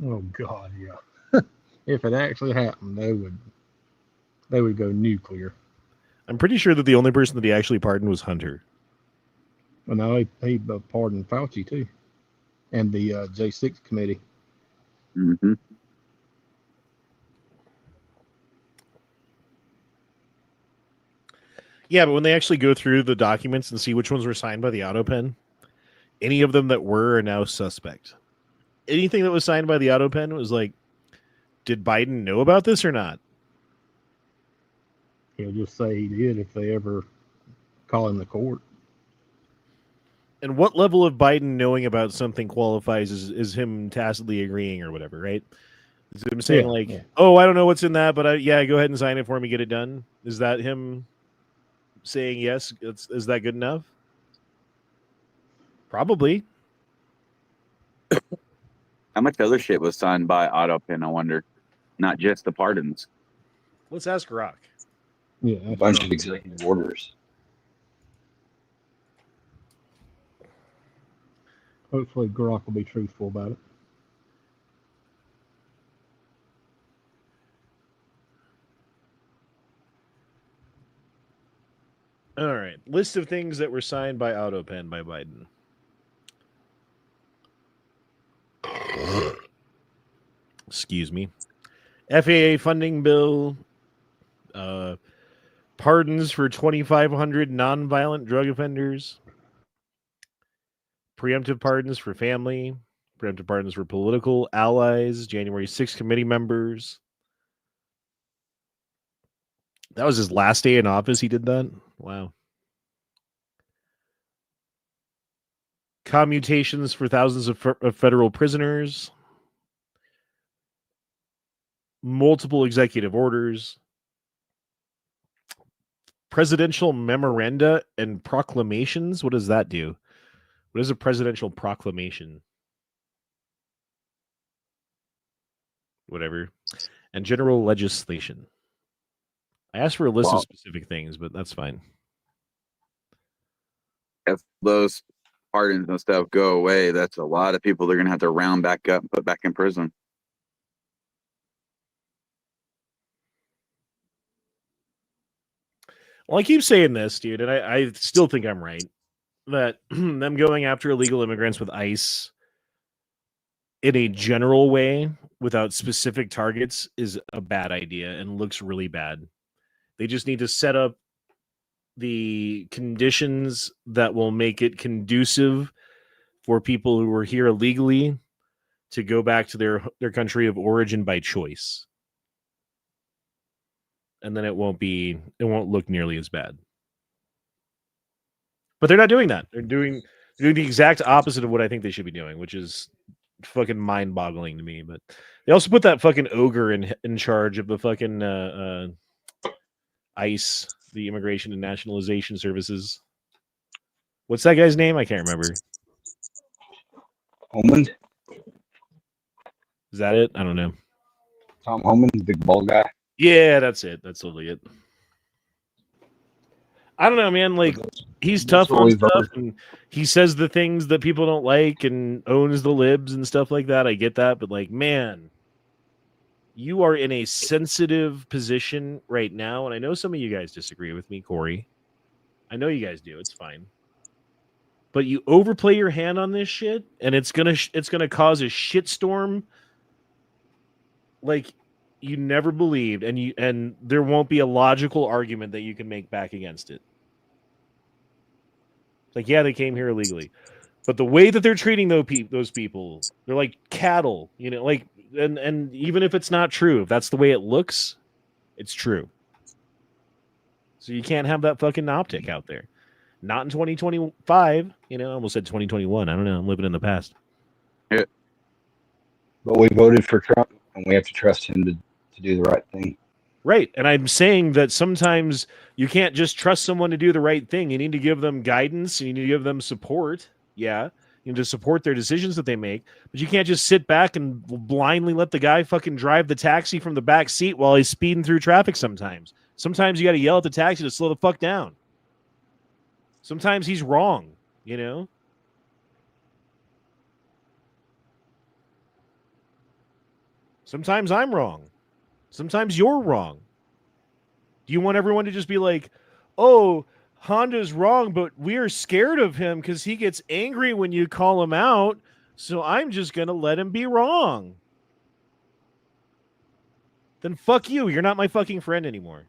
Oh God, yeah. If it actually happened, they would go nuclear. I'm pretty sure that the only person that he actually pardoned was Hunter. Well, no, he pardoned Fauci too, and the J6 committee. Mm-hmm. Yeah, but when they actually go through the documents and see which ones were signed by the auto pen, any of them that were are now suspect. Anything that was signed by the auto pen was like, did Biden know about this or not? He'll just say he did if they ever call him to court. And what level of Biden knowing about something qualifies is him tacitly agreeing or whatever, right? Is him saying oh, I don't know what's in that, but go ahead and sign it for me, get it done. Is that him saying yes? Is that good enough? Probably. How much other shit was signed by AutoPen, I wonder? Not just the pardons. Let's ask Rock. Yeah, A bunch of executive orders. Hopefully, Grok will be truthful about it. right. List of things that were signed by AutoPen by Biden. Excuse me. FAA funding bill. Pardons for 2,500 nonviolent drug offenders. Preemptive pardons for family. Preemptive pardons for political allies. January 6th committee members. That was his last day in office. He did that. Wow. Commutations for thousands of federal prisoners. Multiple executive orders. Presidential memoranda and proclamations. What does that do? What is a presidential proclamation? Whatever. And general legislation. I asked for a list of specific things, but that's fine. If those pardons and stuff go away, that's a lot of people they're going to have to round back up and put back in prison. Well, I keep saying this, dude, and I still think I'm right, that them going after illegal immigrants with ICE in a general way without specific targets is a bad idea and looks really bad. They just need to set up the conditions that will make it conducive for people who are here illegally to go back to their country of origin by choice. And then it won't look nearly as bad. But they're not doing that. They're doing the exact opposite of what I think they should be doing, which is fucking mind-boggling to me. But they also put that fucking ogre in charge of the fucking ICE, the Immigration and Nationalization Services. What's that guy's name? I can't remember. Holman? Is that it? I don't know. Tom Holman, the big bald guy. Yeah, that's it. That's totally it. I don't know, man. Like, he's tough on stuff, and he says the things that people don't like and owns the libs and stuff like that. I get that, but like, man, you are in a sensitive position right now, and I know some of you guys disagree with me, Corey. I know you guys do. It's fine. But you overplay your hand on this shit, and it's gonna cause a shitstorm like you never believed, and there won't be a logical argument that you can make back against it. Like, yeah, they came here illegally, but the way that they're treating those people, they're like cattle, you know, like, and even if it's not true, if that's the way it looks, it's true. So you can't have that fucking optic out there. Not in 2025, you know, I almost said 2021. I don't know. I'm living in the past. But we voted for Trump, and we have to trust him to do the right thing. Right. And I'm saying that sometimes you can't just trust someone to do the right thing. You need to give them guidance. You need to give them support. Yeah. You need to support their decisions that they make. But you can't just sit back and blindly let the guy fucking drive the taxi from the back seat while he's speeding through traffic sometimes. Sometimes you got to yell at the taxi to slow the fuck down. Sometimes he's wrong, you know? Sometimes I'm wrong. Sometimes you're wrong. Do you want everyone to just be like, oh, Honda's wrong, but we're scared of him because he gets angry when you call him out, so I'm just going to let him be wrong? Then fuck you. You're not my fucking friend anymore.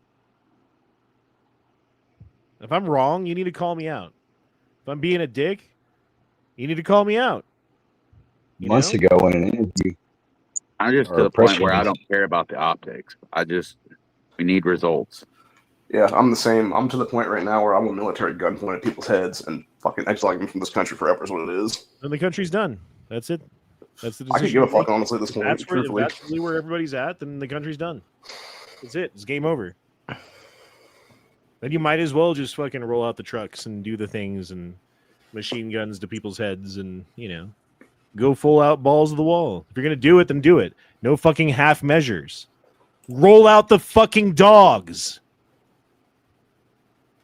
If I'm wrong, you need to call me out. If I'm being a dick, you need to call me out. Months ago in an interview, I'm just to the point where I don't care about the optics. We need results. Yeah, I'm the same. I'm to the point right now where I want military gun pointed at people's heads and fucking exile them from this country forever is what it is. And the country's done. That's it. That's the decision. I could give a fuck, honestly, at this point. If that's really where everybody's at, then the country's done. That's it. It's game over. Then you might as well just fucking roll out the trucks and do the things and machine guns to people's heads and, you know, go full out balls of the wall. If you're going to do it, then do it. No fucking half measures. Roll out the fucking dogs.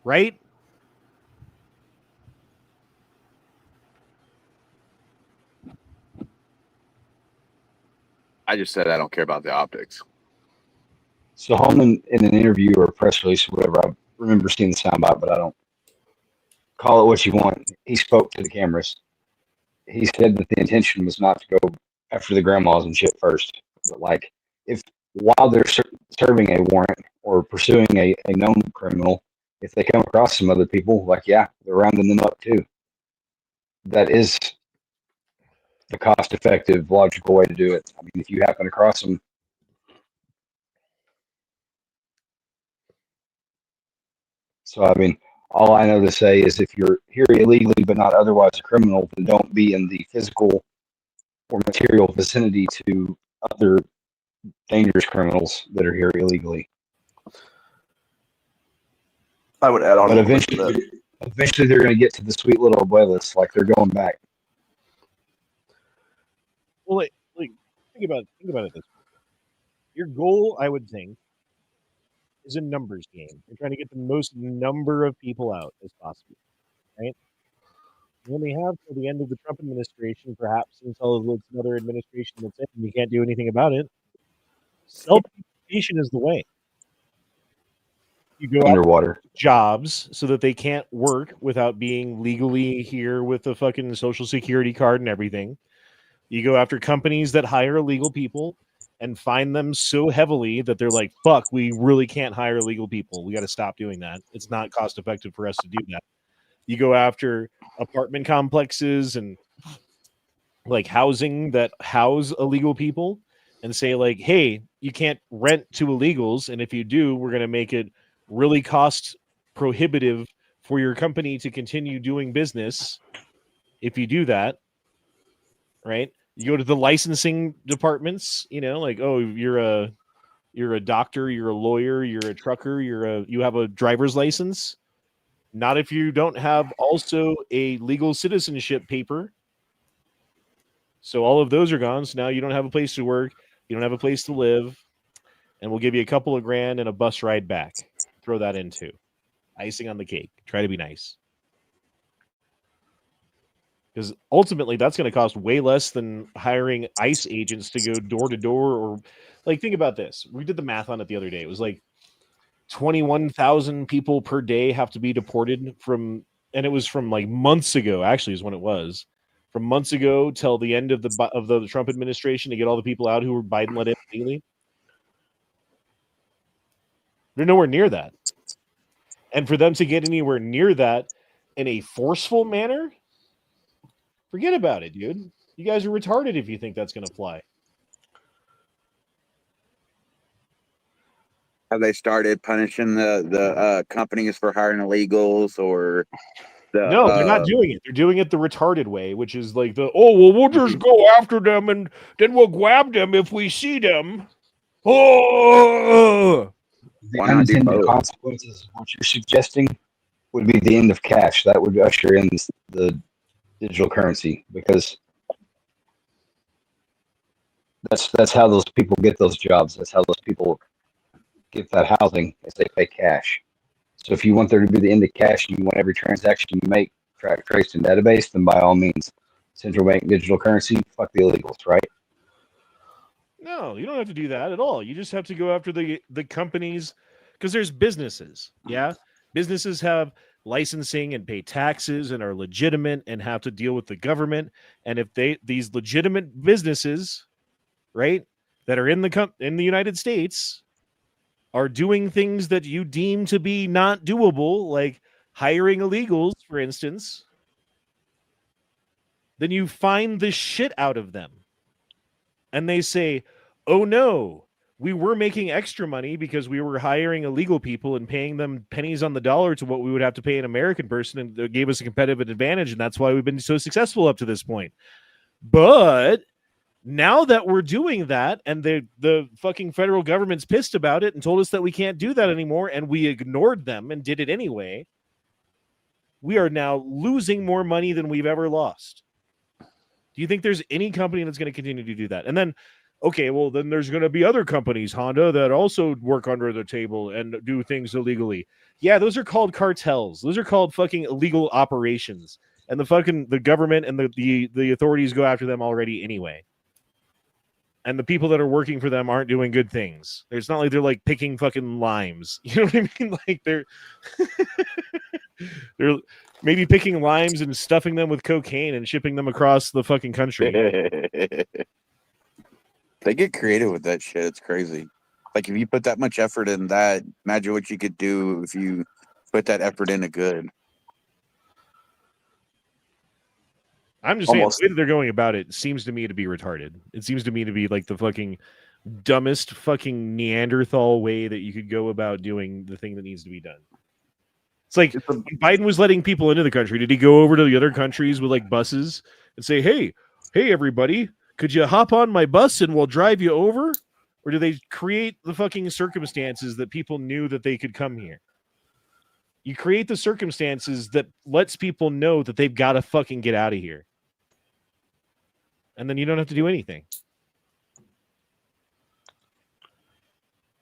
Right? I just said I don't care about the optics. So Holman, in an interview or a press release or whatever, I remember seeing the soundbite, but I don't call it what you want. He spoke to the cameras. He said that the intention was not to go after the grandmas and shit first. But like, if while they're serving a warrant or pursuing a known criminal, if they come across some other people, like, yeah, they're rounding them up too. That is the cost-effective, logical way to do it. I mean, if you happen across them, so I mean, all I know to say is if you're here illegally but not otherwise a criminal, then don't be in the physical or material vicinity to other dangerous criminals that are here illegally. I would add on. But a little bit to that. eventually they're going to get to the sweet little abuelas, like they're going back. Well, like think about it this way. Your goal, I would think, is a numbers game. You're trying to get the most number of people out as possible, right? You only have till the end of the Trump administration, perhaps until it's another administration that's in, and you can't do anything about it. Self-deportation is the way. You go Underwater jobs so that they can't work without being legally here with the fucking social security card and everything. You go after companies that hire illegal people and fine them so heavily that they're like, fuck, we really can't hire illegal people. We got to stop doing that. It's not cost effective for us to do that. You go after apartment complexes and like housing that house illegal people and say like, hey, you can't rent to illegals. And if you do, we're going to make it really cost prohibitive for your company to continue doing business. If you do that, right? You go to the licensing departments, you know, like, oh, you're a doctor, you're a lawyer, you're a trucker, you have a driver's license. Not if you don't have also a legal citizenship paper. So all of those are gone. So now you don't have a place to work, you don't have a place to live, and we'll give you a couple of grand and a bus ride back. Throw that in too. Icing on the cake. Try to be nice. Because ultimately, that's going to cost way less than hiring ICE agents to go door to door. Or, like, think about this. We did the math on it the other day. It was like 21,000 people per day have to be deported from, and it was from like months ago. Actually, is when it was from months ago till the end of the Trump administration to get all the people out who were Biden let in legally. They're nowhere near that, and for them to get anywhere near that in a forceful manner. Forget about it, dude. You guys are retarded if you think that's going to fly. Have they started punishing the companies for hiring illegals or No, they're not doing it. They're doing it the retarded way, which is like we'll just go after them and then we'll grab them if we see them. Oh, the unintended consequences of what you're suggesting would be the end of cash. That would usher in the digital currency, because that's how those people get those jobs. That's how those people get that housing, is they pay cash. So if you want there to be the end of cash and you want every transaction you make traced in database, then by all means, central bank digital currency, fuck the illegals, right? no, you don't have to do that at all. You just have to go after the companies, because there's businesses. Yeah, businesses have licensing and pay taxes and are legitimate and have to deal with the government. And if these legitimate businesses, right, that are in the United States are doing things that you deem to be not doable, like hiring illegals, for instance, then you find the shit out of them. And they say, oh no, we were making extra money because we were hiring illegal people and paying them pennies on the dollar to what we would have to pay an American person, and it gave us a competitive advantage, and that's why we've been so successful up to this point. But now that we're doing that, and the fucking federal government's pissed about it and told us that we can't do that anymore, and we ignored them and did it anyway, we are now losing more money than we've ever lost. Do you think there's any company that's going to continue to do that? And then, okay, well, then there's going to be other companies, Honda, that also work under the table and do things illegally. Yeah, those are called cartels. Those are called fucking illegal operations. And the government and the authorities go after them already anyway. And the people that are working for them aren't doing good things. It's not like they're like picking fucking limes. You know what I mean? Like they're Maybe picking limes and stuffing them with cocaine and shipping them across the fucking country. They get creative with that shit. It's crazy. Like if you put that much effort in that, imagine what you could do if you put that effort into good. I'm just saying, Almost. the way that they're going about it seems to me to be retarded. It seems to me to be like the fucking dumbest fucking Neanderthal way that you could go about doing the thing that needs to be done. It's like when Biden was letting people into the country. Did he go over to the other countries with like buses and say, hey, everybody, could you hop on my bus and we'll drive you over? Or do they create the fucking circumstances that people knew that they could come here? You create the circumstances that lets people know that they've got to fucking get out of here. And then you don't have to do anything.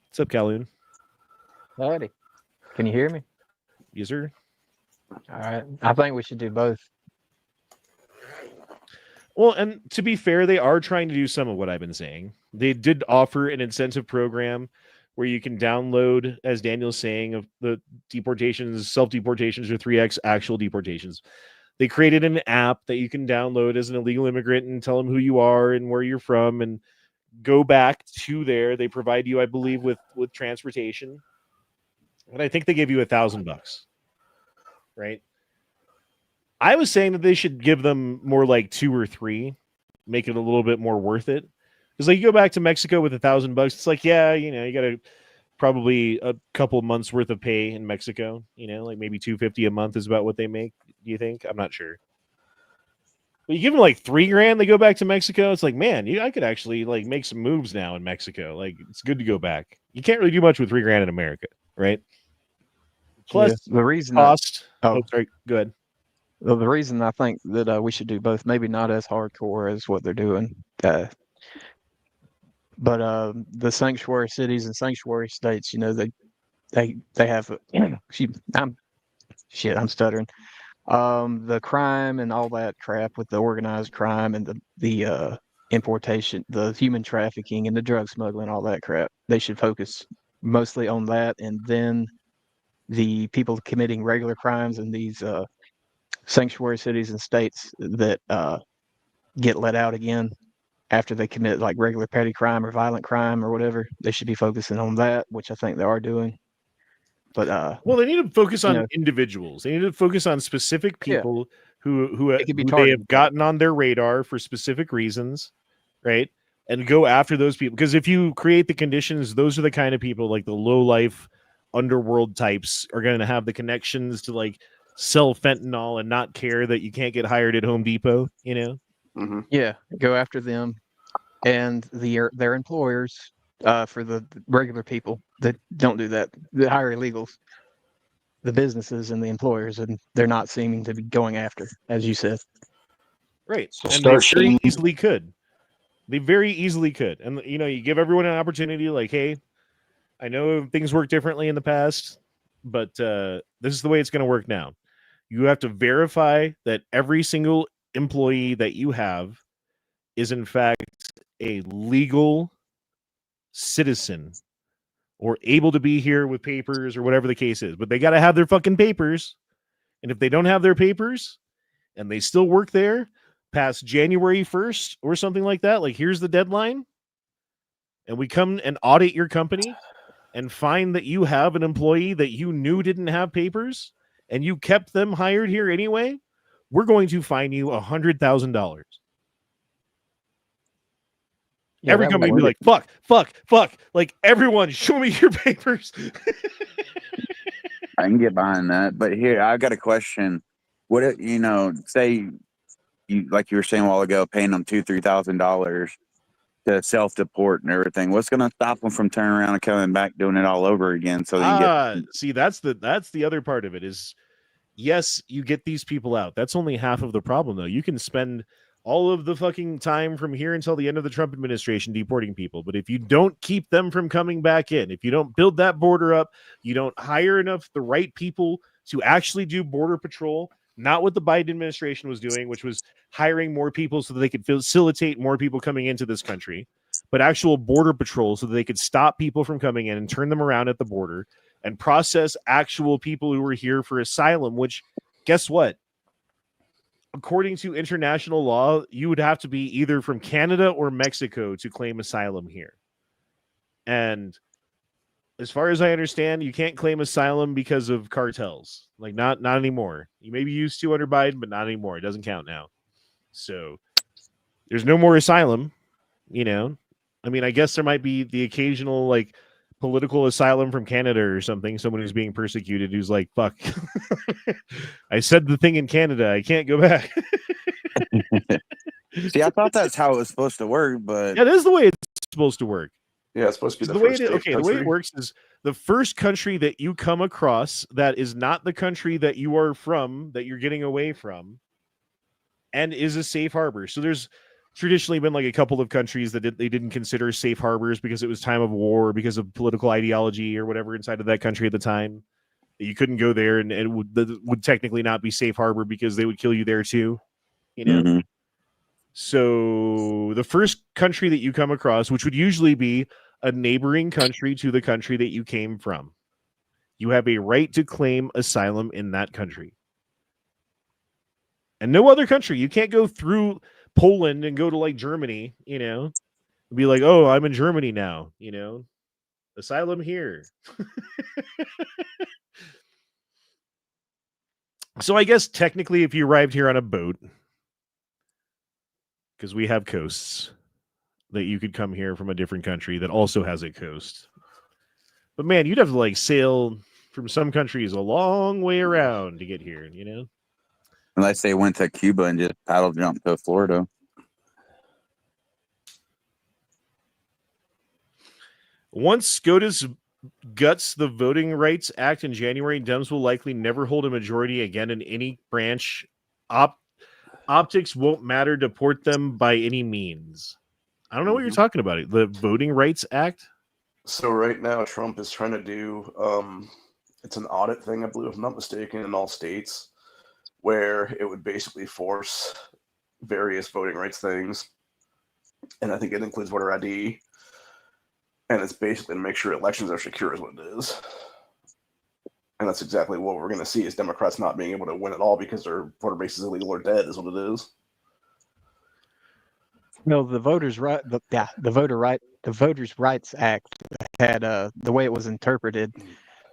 What's up, Calhoun? Howdy. Can you hear me? Yes, sir. All right. I think we should do both. Well, and to be fair, they are trying to do some of what I've been saying. They did offer an incentive program where you can download, as Daniel's saying, of the deportations, self-deportations, or 3X actual deportations. They created an app that you can download as an illegal immigrant and tell them who you are and where you're from and go back to there. They provide you, I believe, with transportation. And I think they give you $1,000, right? I was saying that they should give them more like 2 or 3, make it a little bit more worth it. Because like you go back to Mexico with $1,000, it's like, yeah, you know, you got to probably a couple months worth of pay in Mexico. You know, like maybe $250 a month is about what they make. Do you think? I'm not sure. But you give them like $3,000, they go back to Mexico. It's like, man, I could actually like make some moves now in Mexico. Like it's good to go back. You can't really do much with $3,000 in America, right? Plus the reason cost. oh, sorry. Go ahead. well, the reason I think that we should do both, maybe not as hardcore as what they're doing, but the sanctuary cities and sanctuary states, you know, they have I'm stuttering. The crime and all that crap with the organized crime and the importation, the human trafficking and the drug smuggling, all that crap. They should focus mostly on that, and then the people committing regular crimes in these sanctuary cities and states that get let out again after they commit like regular petty crime or violent crime or whatever. They should be focusing on that, which I think they are doing. But well, they need to focus on know, individuals. They need to focus on specific people who It could be they targeted. have gotten on their radar for specific reasons, right? And go after those people. Because if you create the conditions, those are the kind of people, like the low life underworld types, are going to have the connections to like sell fentanyl and not care that you can't get hired at Home Depot. You know? Mm-hmm. Yeah, go after them and their employers for the regular people that don't do that. The hire illegals, the businesses and the employers, and they're not seeming to be going after, as you said. Right. So And start they very shooting. easily could. They very easily could. And, you know, you give everyone an opportunity like, hey, I know things worked differently in the past, but this is the way it's going to work now. You have to verify that every single employee that you have is, in fact, a legal citizen or able to be here with papers or whatever the case is. But they got to have their fucking papers. And if they don't have their papers and they still work there past January 1st or something like that, like here's the deadline, and we come and audit your company and find that you have an employee that you knew didn't have papers and you kept them hired here anyway, we're going to fine you $100,000. Yeah, Every that company would would be like, fuck. Like, everyone, show me your papers. I can get behind that. But here, I got a question. What if, you know, say you, like you were saying a while ago, paying them $2,000-$3,000 to self-deport and everything. What's going to stop them from turning around and coming back doing it all over again? So they can get. See, that's the other part of it is, yes, you get these people out. That's only half of the problem, though. You can spend all of the fucking time from here until the end of the Trump administration deporting people. But if you don't keep them from coming back in, if you don't build that border up, you don't hire enough the right people to actually do border patrol, not what the Biden administration was doing, which was hiring more people so that they could facilitate more people coming into this country, but actual border patrol so that they could stop people from coming in and turn them around at the border and process actual people who were here for asylum, which guess what? According to international law, you would have to be either from Canada or Mexico to claim asylum here. And as far as I understand, you can't claim asylum because of cartels. Like not anymore. You maybe used to under Biden, but not anymore. It doesn't count now. So there's no more asylum, you know. I mean, I guess there might be the occasional like political asylum from Canada or something, someone who's being persecuted who's like, fuck, I said the thing in Canada, I can't go back. See, I thought that's how it was supposed to work, but That is the way it's supposed to work. Yeah, it's supposed to be The the way first it, safe okay, the way country. it works is the first country that you come across that is not the country that you are from, that you're getting away from, and is a safe harbor. So there's traditionally been like a couple of countries that they didn't consider safe harbors because it was time of war, because of political ideology or whatever inside of that country at the time. You couldn't go there, and it would technically not be safe harbor because they would kill you there too. You know. Mhm. So the first country that you come across, which would usually be a neighboring country to the country that you came from, you have a right to claim asylum in that country. And no other country. You can't go through Poland and go to like Germany, you know, and be like, oh, I'm in Germany now, you know, asylum here. So I guess technically if you arrived here on a boat, because we have coasts, that you could come here from a different country that also has a coast. But man, you'd have to like sail from some countries a long way around to get here, you know? Unless they went to Cuba and just paddle jumped to Florida. Once SCOTUS guts the Voting Rights Act in January, Dems will likely never hold a majority again in any branch. Optics won't matter, deport them by any means. I don't know what you're talking about. The Voting Rights Act? So right now, Trump is trying to do, it's an audit thing, I believe, if I'm not mistaken, in all states, where it would basically force various voting rights things. And I think it includes voter ID. And it's basically to make sure elections are secure is what it is. And that's exactly what we're going to see is Democrats not being able to win at all because their voter base is illegal or dead is what it is. Well, the Voters' Rights Act had the way it was interpreted.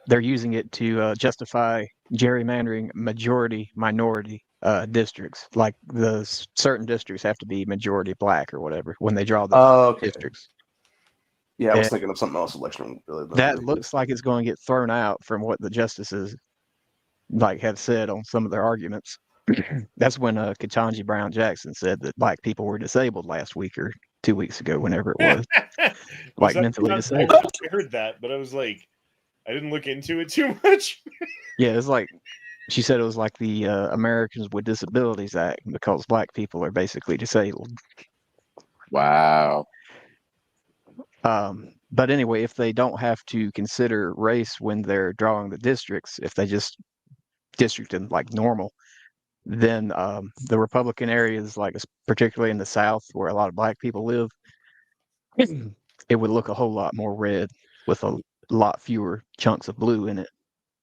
They're using it to justify gerrymandering majority minority districts. Like the certain districts have to be majority black or whatever when they draw the districts. Yeah, I was thinking of something else. Election that looks like it's going to get thrown out from what the justices like have said on some of their arguments. That's when Ketanji Brown Jackson said that black people were disabled last week or 2 weeks ago, whenever it was. Like mentally disabled. I heard that, but I was like, I didn't look into it too much. Yeah, it's like she said it was like the Americans with Disabilities Act because black people are basically disabled. Wow. But anyway, if they don't have to consider race when they're drawing the districts, if they just district them like normal, then the Republican areas, like particularly in the South where a lot of black people live, it would look a whole lot more red with a lot fewer chunks of blue in it.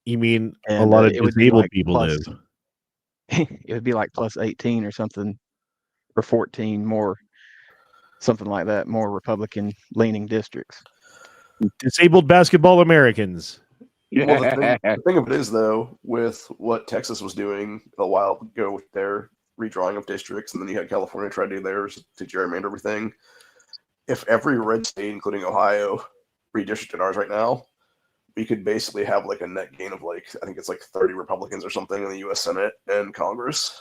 You mean And, a lot of it would be disabled like people live? It would be like plus 18 or something, or 14 more, something like that, more Republican leaning districts. Disabled basketball Americans. Well, the thing of it is, though, with what Texas was doing a while ago with their redrawing of districts, and then you had California try to do theirs to gerrymander everything. If every red state, including Ohio, redistricted ours right now, we could basically have like a net gain of like, I think it's like 30 Republicans or something in the U.S. Senate and Congress.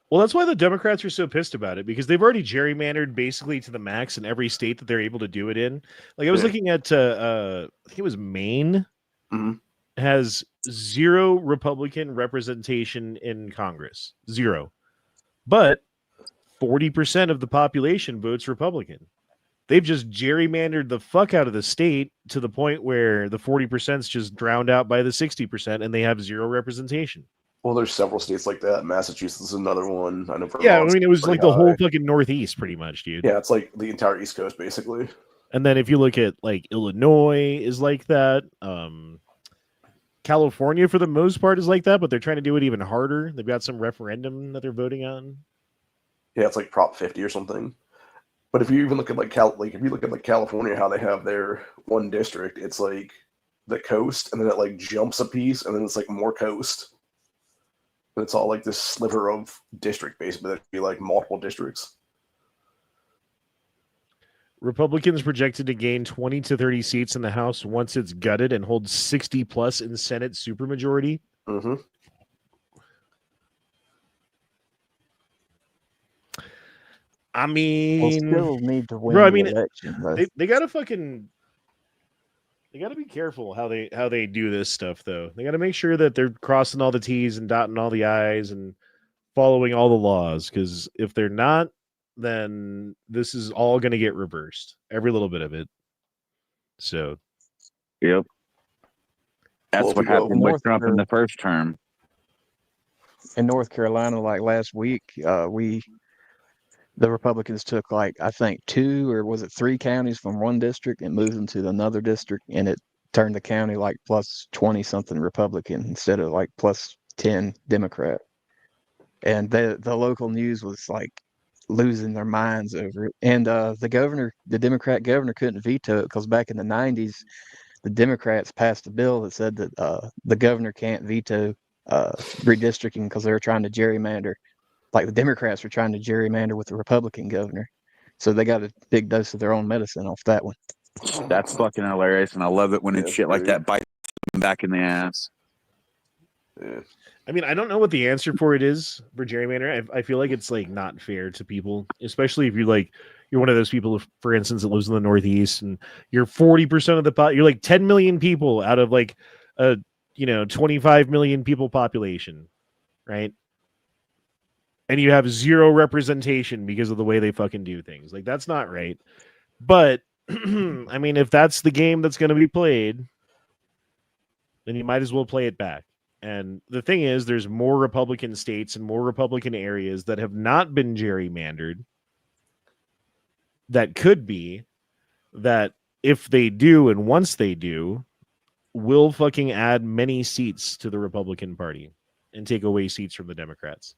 Well, that's why the Democrats are so pissed about it, because they've already gerrymandered basically to the max in every state that they're able to do it in. Like I was looking at, I think it was Maine. Mm-hmm. Has 0 Republican representation in Congress. 0. But 40% of the population votes Republican. They've just gerrymandered the fuck out of the state to the point where the 40% is just drowned out by the 60% and they have 0 representation. Well, there's several states like that. Massachusetts is another one. I know. Yeah, I mean, it was like the whole fucking Northeast pretty much, dude. Yeah, it's like the entire East Coast, basically. And then if you look at like Illinois is like that. California, for the most part, is like that, but they're trying to do it even harder. They've got some referendum that they're voting on. Yeah, it's like Prop 50 or something. But if you even look at if you look at like California, how they have their one district, it's like the coast, and then it like jumps a piece, and then it's like more coast. And it's all like this sliver of district, basically. That'd be like multiple districts. Republicans projected to gain 20 to 30 seats in the House once it's gutted and hold 60 plus in Senate supermajority. Mm-hmm. I We'll mean, still need to win bro, I the mean, election, though. they gotta fucking, they gotta be careful how they do this stuff, though. They gotta make sure that they're crossing all the T's and dotting all the I's and following all the laws, because if they're not, then this is all going to get reversed, every little bit of it. So, Yep. That's Well, if what you go happened with North Trump in Carolina, the first term. in North Carolina, like last week, the Republicans took like I think 2 or was it 3 counties from one district and moved them to another district, and it turned the county like plus 20 something Republican instead of like plus 10 Democrat. And the local news was like losing their minds over it. And the Democrat governor couldn't veto it because back in the 90s, the Democrats passed a bill that said that the governor can't veto redistricting because they were trying to gerrymander. Like the Democrats were trying to gerrymander with the Republican governor. So they got a big dose of their own medicine off that one. That's fucking hilarious, and I love it when Yeah, it's it's shit like great. that bites them back in the ass. Yeah. I mean, I don't know what the answer for it is for gerrymander. I feel like it's like not fair to people, especially if you're one of those people, for instance, that lives in the Northeast and you're 40% of the you're like 10 million people out of like a 25 million people population, right? And you have zero representation because of the way they fucking do things. Like, that's not right. But I mean, if that's the game that's going to be played, then you might as well play it back. And the thing is, there's more Republican states and more Republican areas that have not been gerrymandered that could be, that if they do and once they do, will fucking add many seats to the Republican Party and take away seats from the Democrats.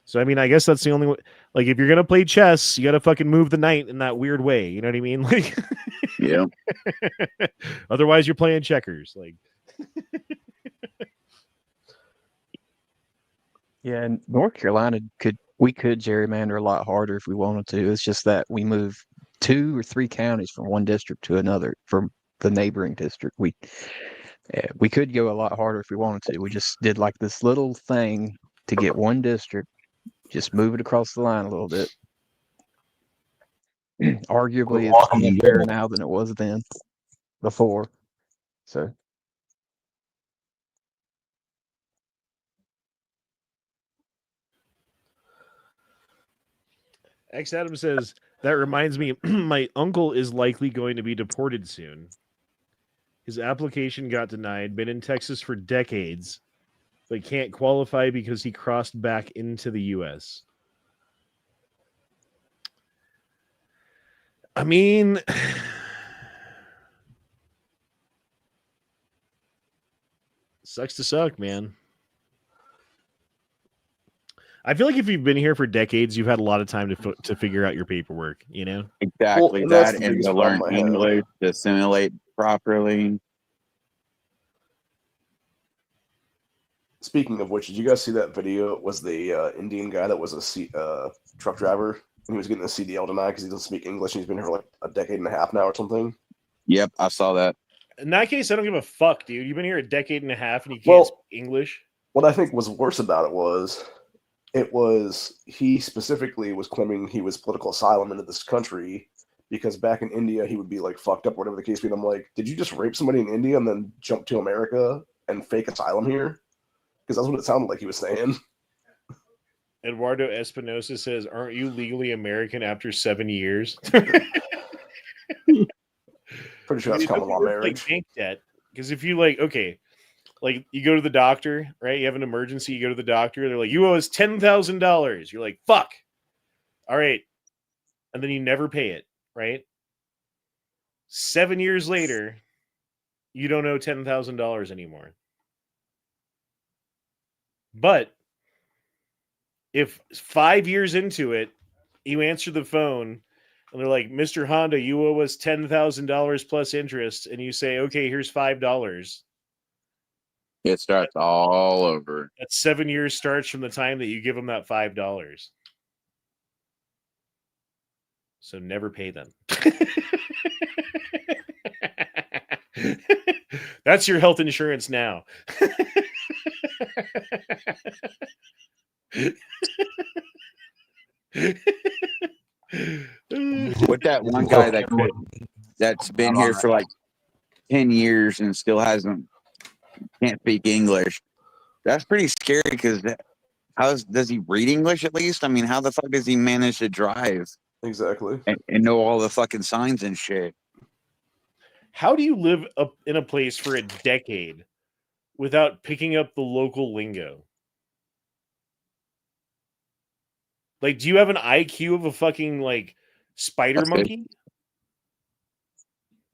So, I mean, I guess that's the only way. Like, if you're going to play chess, you got to fucking move the knight in that weird way. You know what I mean? Like, Yeah. otherwise, you're playing checkers. Like, Yeah, and North Carolina we could gerrymander a lot harder if we wanted to. It's just that we move 2 or 3 counties from one district to another from the neighboring district. We could go a lot harder if we wanted to. We just did like this little thing to get one district, just move it across the line a little bit. Arguably, it's Walking more in fair jail. now than it was then, before. So. X Adam says, that reminds me, my uncle is likely going to be deported soon. His application got denied, been in Texas for decades, but can't qualify because he crossed back into the U.S. I mean, sucks to suck, man. I feel like if you've been here for decades, you've had a lot of time to figure out your paperwork, you know? Exactly Well, that's that, the and biggest to learn problem I have. English, to assimilate properly. Speaking of which, did you guys see that video? It was the Indian guy that was a truck driver, and he was getting a CDL denied because he doesn't speak English, and he's been here for like a decade and a half now or something. Yep, I saw that. In that case, I don't give a fuck, dude. You've been here a decade and a half and you can't speak English. What I think was worse about it was he specifically was claiming he was political asylum into this country because back in India he would be like fucked up, whatever the case be. And I'm like, did you just rape somebody in India and then jump to America and fake asylum here? Because that's what it sounded like he was saying. Eduardo Espinosa says, aren't you legally American after 7 years? Pretty sure that's common law marriage. Like bank debt. Because if you like you go to the doctor, right? You have an emergency, you go to the doctor, they're like, you owe us $10,000. You're like, fuck. All right. And then you never pay it, right? 7 years later, you don't owe $10,000 anymore. But if 5 years into it, you answer the phone and they're like, Mr. Honda, you owe us $10,000 plus interest. And you say, okay, here's $5. It starts all over. That 7 years starts from the time that you give them that $5. So never pay them. That's your health insurance now. With that one guy that quit, that's been here for like 10 years and still can't speak English. That's pretty scary because does he read English at least? I mean, how the fuck does he manage to drive Exactly. and know all the fucking signs and shit? How do you live up in a place for a decade without picking up the local lingo? Like, do you have an IQ of a fucking like spider That's monkey?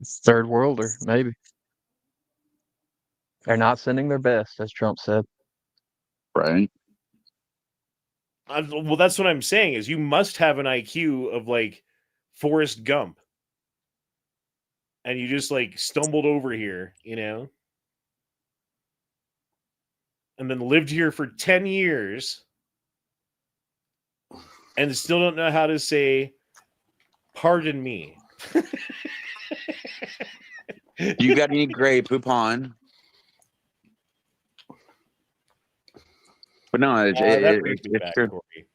Third worlder, maybe. They're not sending their best, as Trump said. Right. Well, that's what I'm saying is you must have an IQ of like Forrest Gump. And you just like stumbled over here, you know? And then lived here for 10 years and still don't know how to say, pardon me. You got any Grey Poupon? But no, That brings me back, true. Corey.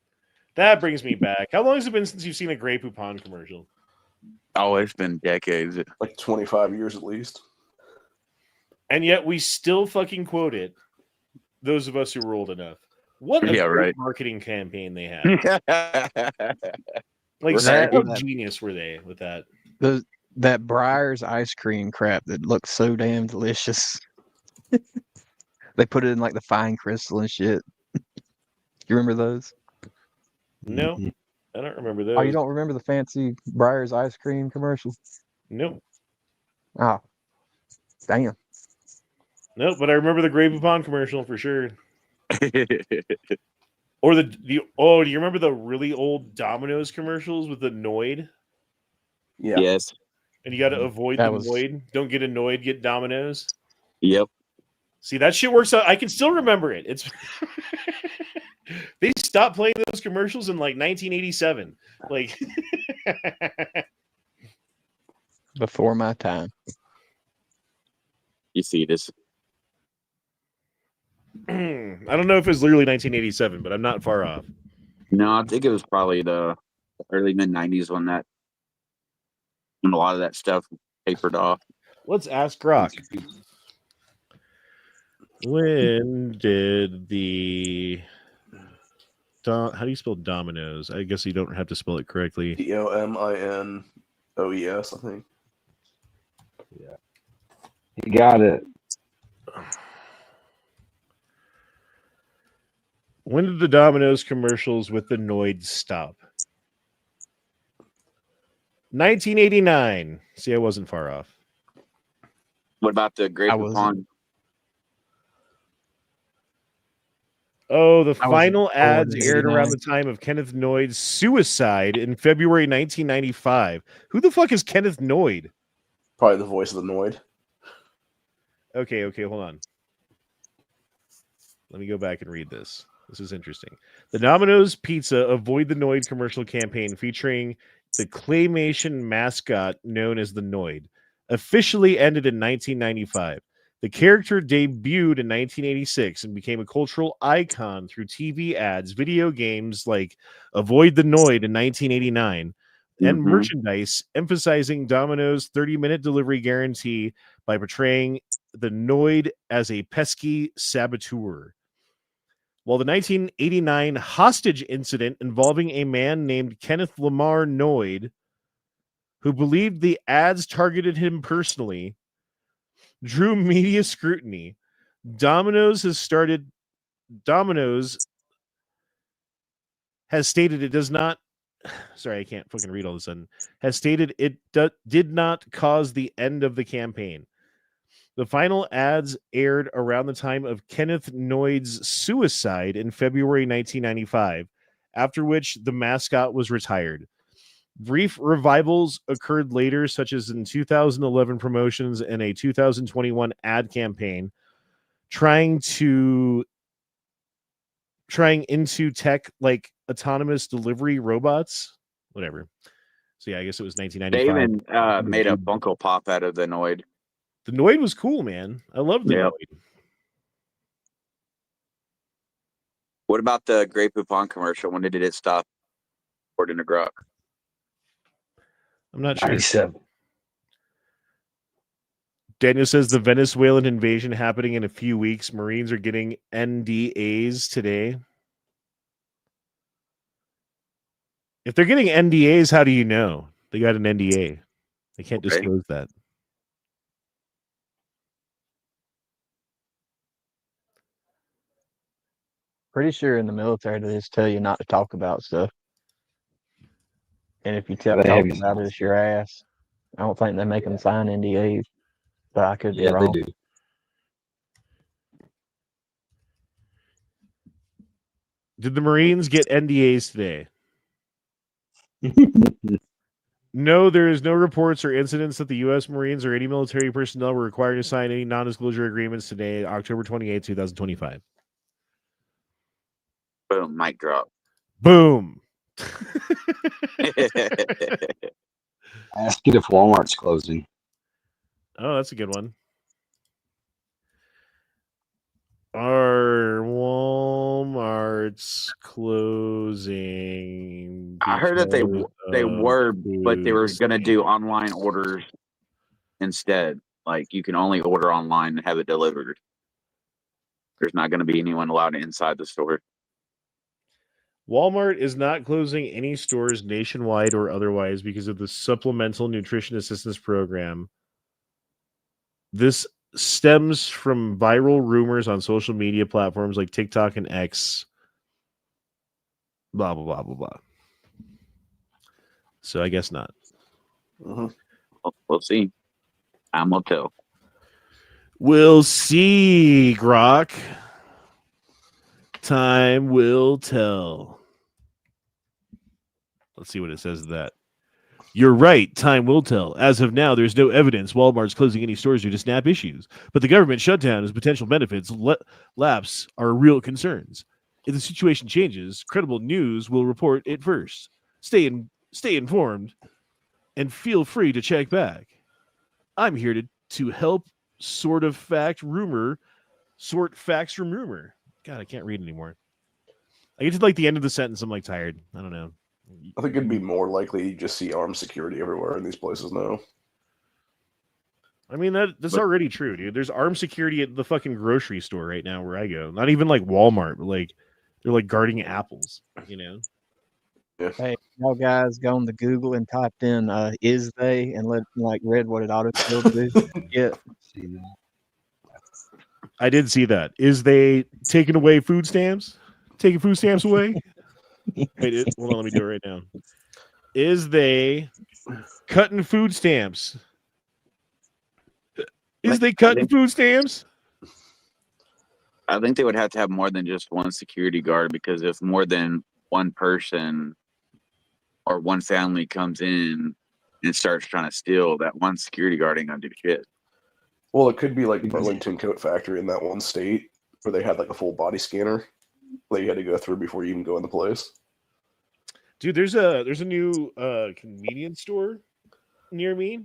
That brings me back. How long has it been since you've seen a Grey Poupon commercial? Oh, it's been decades. Like 25 years at least. And yet we still fucking quote it, those of us who were old enough. What a great marketing campaign they had. Like, how genius were they with that? That Breyer's ice cream crap that looks so damn delicious. They put it in like the fine crystal and shit. You remember those? No, I don't remember those. Oh, you don't remember the fancy Breyer's ice cream commercial? Nope. Oh, damn. Nope, but I remember the Grey Poupon commercial for sure. Or do you remember the really old Domino's commercials with the Noid? Yeah. Yes. And you got to avoid the Noid. Don't get annoyed, get Domino's. Yep. See, that shit works out. I can still remember it. It's they stopped playing those commercials in like 1987. Like before my time. You see this. I don't know if it was literally 1987, but I'm not far off. No, I think it was probably the early mid-90s when a lot of that stuff tapered off. Let's ask Grok. When did how do you spell Domino's? I guess you don't have to spell it correctly. Dominoes, I think. Yeah. You got it. When did the Domino's commercials with the Noid stop? 1989. See, I wasn't far off. What about the Grey Poupon? Oh, the final ads aired around the time of Kenneth Noid's suicide in February 1995. Who the fuck is Kenneth Noid? Probably the voice of the Noid. Okay, hold on. Let me go back and read this. This is interesting. The Domino's Pizza Avoid the Noid commercial campaign featuring the claymation mascot known as the Noid officially ended in 1995. The character debuted in 1986 and became a cultural icon through TV ads, video games like Avoid the Noid in 1989, and merchandise emphasizing Domino's 30-minute delivery guarantee by portraying the Noid as a pesky saboteur. While the 1989 hostage incident involving a man named Kenneth Lamar Noid, who believed the ads targeted him personally, drew media scrutiny, Domino's has stated it does not. Sorry, I can't fucking read all of a sudden. Has stated it did not cause the end of the campaign. The final ads aired around the time of Kenneth Noyd's suicide in February 1995, after which the mascot was retired. Brief revivals occurred later, such as in 2011 promotions and a 2021 ad campaign trying into tech like autonomous delivery robots, whatever. So yeah, I guess it was They 1995. even made a Funko Pop out of the Noid. The Noid was cool, man. I love the Yep. Noid. What about the Grey Poupon commercial? When did it stop? According to Grok. I'm not sure. 97. Daniel says the Venezuelan invasion happening in a few weeks. Marines are getting NDAs today. If they're getting NDAs, how do you know they got an NDA? They can't Okay. disclose that. Pretty sure in the military they just tell you not to talk about stuff. And if you They talk have- about it, it's your ass. I don't think they make them sign NDAs, but I could be Yeah, they wrong. do. Did the Marines get NDAs today? No, there is no reports or incidents that the U.S. Marines or any military personnel were required to sign any non-disclosure agreements today, October 28, 2025. Boom, mic drop. Boom. Ask it if Walmart's closing. Oh, that's a good one. Are Walmart's closing? I heard that they because were, of but they were food going to do online orders instead. Like you can only order online and have it delivered. There's not going to be anyone allowed inside the store. Walmart is not closing any stores nationwide or otherwise because of the Supplemental Nutrition Assistance Program. This stems from viral rumors on social media platforms like TikTok and X. Blah, blah, blah, blah, blah. So I guess not. Mm-hmm. We'll see. Time will tell. We'll see, Grok. Time will tell. Let's see what it says to that. You're right. Time will tell. As of now, there's no evidence Walmart's closing any stores due to SNAP issues, but the government shutdown and potential benefits lapse are real concerns. If the situation changes, credible news will report it first. Stay informed, and feel free to check back. I'm here to help sort facts from rumor. God, I can't read anymore. I get to like the end of the sentence. I'm like tired. I don't know. I think it'd be more likely you just see armed security everywhere in these places now. I mean, that's already true, dude. There's armed security at the fucking grocery store right now where I go. Not even like Walmart, but like they're like guarding apples, you know? Yeah. Hey, y'all guys go on the Google and typed in "is they" and read what it autofilled to. Yeah. See that? I did see that. Is they taking away food stamps? Taking food stamps away? Wait, hold on, let me do it right now. Is they cutting food stamps? Is they cutting food stamps? I think they would have to have more than just one security guard, because if more than one person or one family comes in and starts trying to steal, that one security guard ain't gonna do shit. Well, it could be like Burlington Coat Factory in that one state where they had like a full body scanner that you had to go through before you even go in the place. Dude, there's a new convenience store near me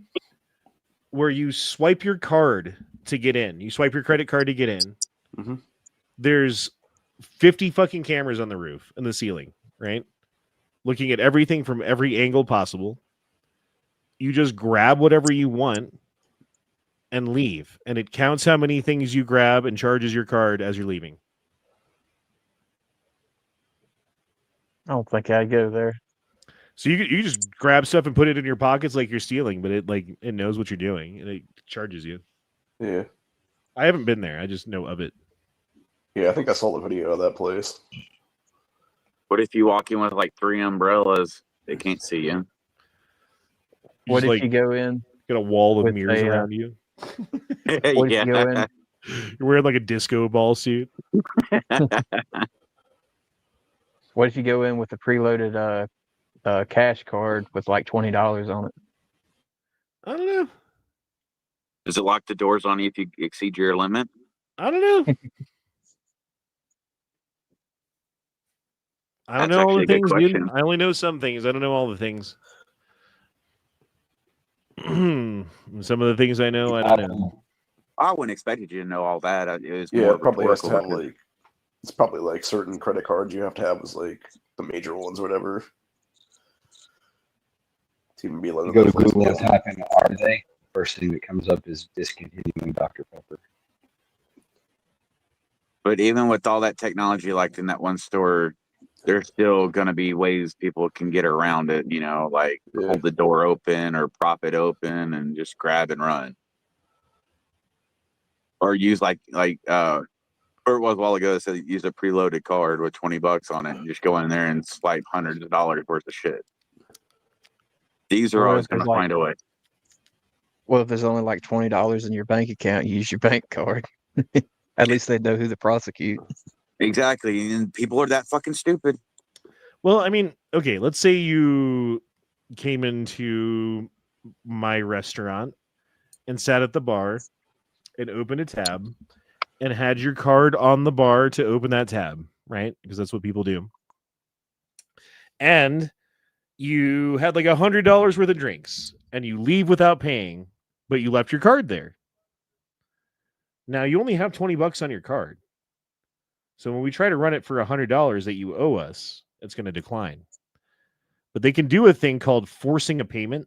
where you swipe your card to get in. You swipe your credit card to get in. Mm-hmm. There's 50 fucking cameras on the roof and the ceiling, right? Looking at everything from every angle possible. You just grab whatever you want and leave. And it counts how many things you grab and charges your card as you're leaving. I don't think I'd go there. So you just grab stuff and put it in your pockets like you're stealing, but it knows what you're doing and it charges you. Yeah. I haven't been there. I just know of it. Yeah, I think I saw the video of that place. What if you walk in with like 3 umbrellas? They can't see you. What Just, if you go in got a wall of with mirrors a, around you? What if you go in? You're wearing like a disco ball suit. What if you go in with a preloaded cash card with like $20 on it? I don't know. Does it lock the doors on you if you exceed your limit? I don't know. I don't That's know all actually the a good things, dude. question. I only know some things. I don't know all the things. Some of the things I know, I don't know. I wouldn't expect you to know all that. It was Yeah, more it probably has to rhetorical have because- like it's probably like certain credit cards you have to have as like the major ones or whatever. To even be allowed You in go that to place. Google and type in "Are they?" First thing that comes up is discontinuing Dr. Pepper. But even with all that technology, like in that one store, there's still going to be ways people can get around it, you know, like Yeah. hold the door open or prop it open and just grab and run. Or use or it was a while ago that said use a preloaded card with $20 on it and just go in there and swipe hundreds of dollars worth of shit. These are Or always if going there's to like- find a way. Well, if there's only like $20 in your bank account, use your bank card. At least they know who to prosecute. Exactly. And people are that fucking stupid. Well, I mean, okay, let's say you came into my restaurant and sat at the bar and opened a tab and had your card on the bar to open that tab, right? Because that's what people do. And you had like $100 worth of drinks and you leave without paying, but you left your card there. Now you only have $20 on your card. So when we try to run it for $100 that you owe us, it's going to decline. But they can do a thing called forcing a payment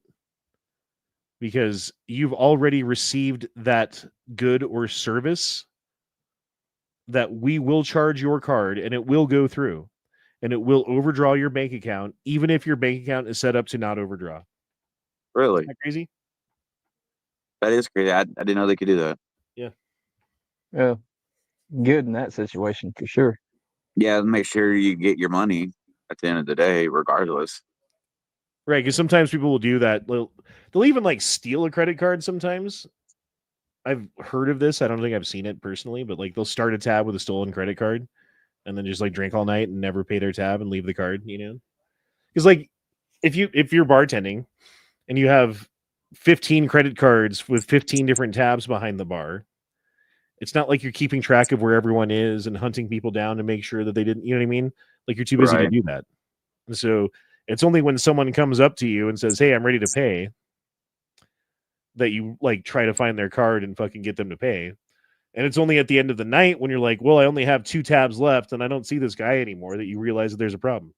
because you've already received that good or service that we will charge your card and it will go through and it will overdraw your bank account, even if your bank account is set up to not overdraw. Really? Isn't that crazy? That is crazy. I didn't know they could do that. Yeah, good in that situation for sure. Yeah, make sure you get your money at the end of the day, regardless. Right, because sometimes people will do that. They'll even like steal a credit card sometimes. I've heard of this. I don't think I've seen it personally, but like they'll start a tab with a stolen credit card and then just like drink all night and never pay their tab and leave the card, you know? Because like if you're bartending and you have 15 credit cards with 15 different tabs behind the bar, it's not like you're keeping track of where everyone is and hunting people down to make sure that they didn't, you know what I mean? Like you're too busy to Right. do that. And so it's only when someone comes up to you and says, "Hey, I'm ready to pay," that you like try to find their card and fucking get them to pay. And it's only at the end of the night when you're like, "Well, I only have 2 tabs left and I don't see this guy anymore," that you realize that there's a problem.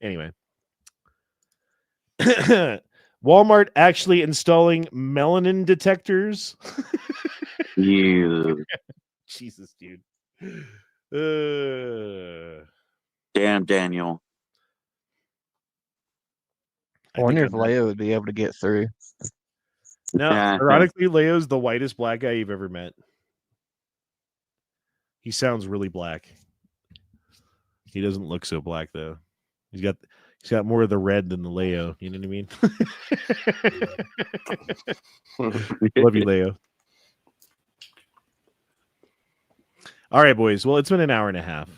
Anyway. Walmart actually installing melanin detectors. You Jesus, dude. damn Daniel. I wonder if Leo would be able to get through. No, Yeah. ironically, Leo's the whitest black guy you've ever met. He sounds really black. He doesn't look so black though. He's got more of the red than the Leo. You know what I mean? Love you, Leo. All right, boys. Well, it's been an hour and a half,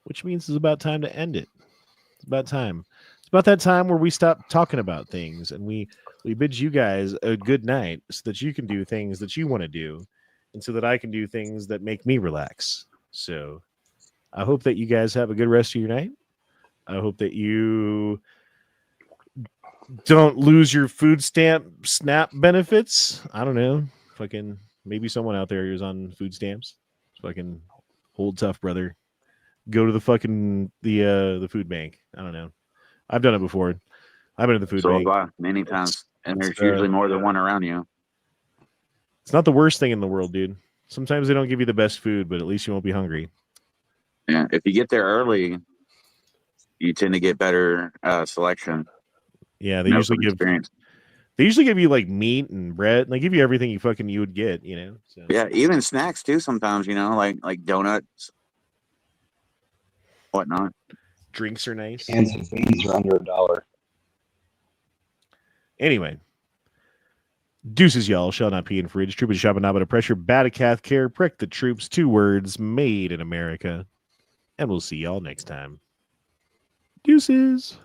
which means it's about time to end it. It's about time. It's about that time where we stop talking about things and we bid you guys a good night so that you can do things that you want to do and so that I can do things that make me relax. So I hope that you guys have a good rest of your night. I hope that you don't lose your food stamp SNAP benefits. I don't know. Fucking maybe someone out there who's on food stamps. Fucking hold tough, brother. Go to the fucking the food bank. I don't know. I've done it before. I've been to the food So bank. have I, many times. And there's It's, usually more than one around you. It's not the worst thing in the world, dude. Sometimes they don't give you the best food, but at least you won't be hungry. Yeah. If you get there early, you tend to get better selection. Yeah, they Know usually from give experience. you like meat and bread. And they give you everything you would get, you know. So. Yeah, even snacks too sometimes, you know, like donuts, whatnot. Drinks are nice. Cans of beans are under $1. Anyway, Deuces, y'all. Shall not pee in fridge. Troopers shopping not but a pressure. Batacath care. Prick the troops. 2 words. Made in America. And we'll see y'all next time. Deuces.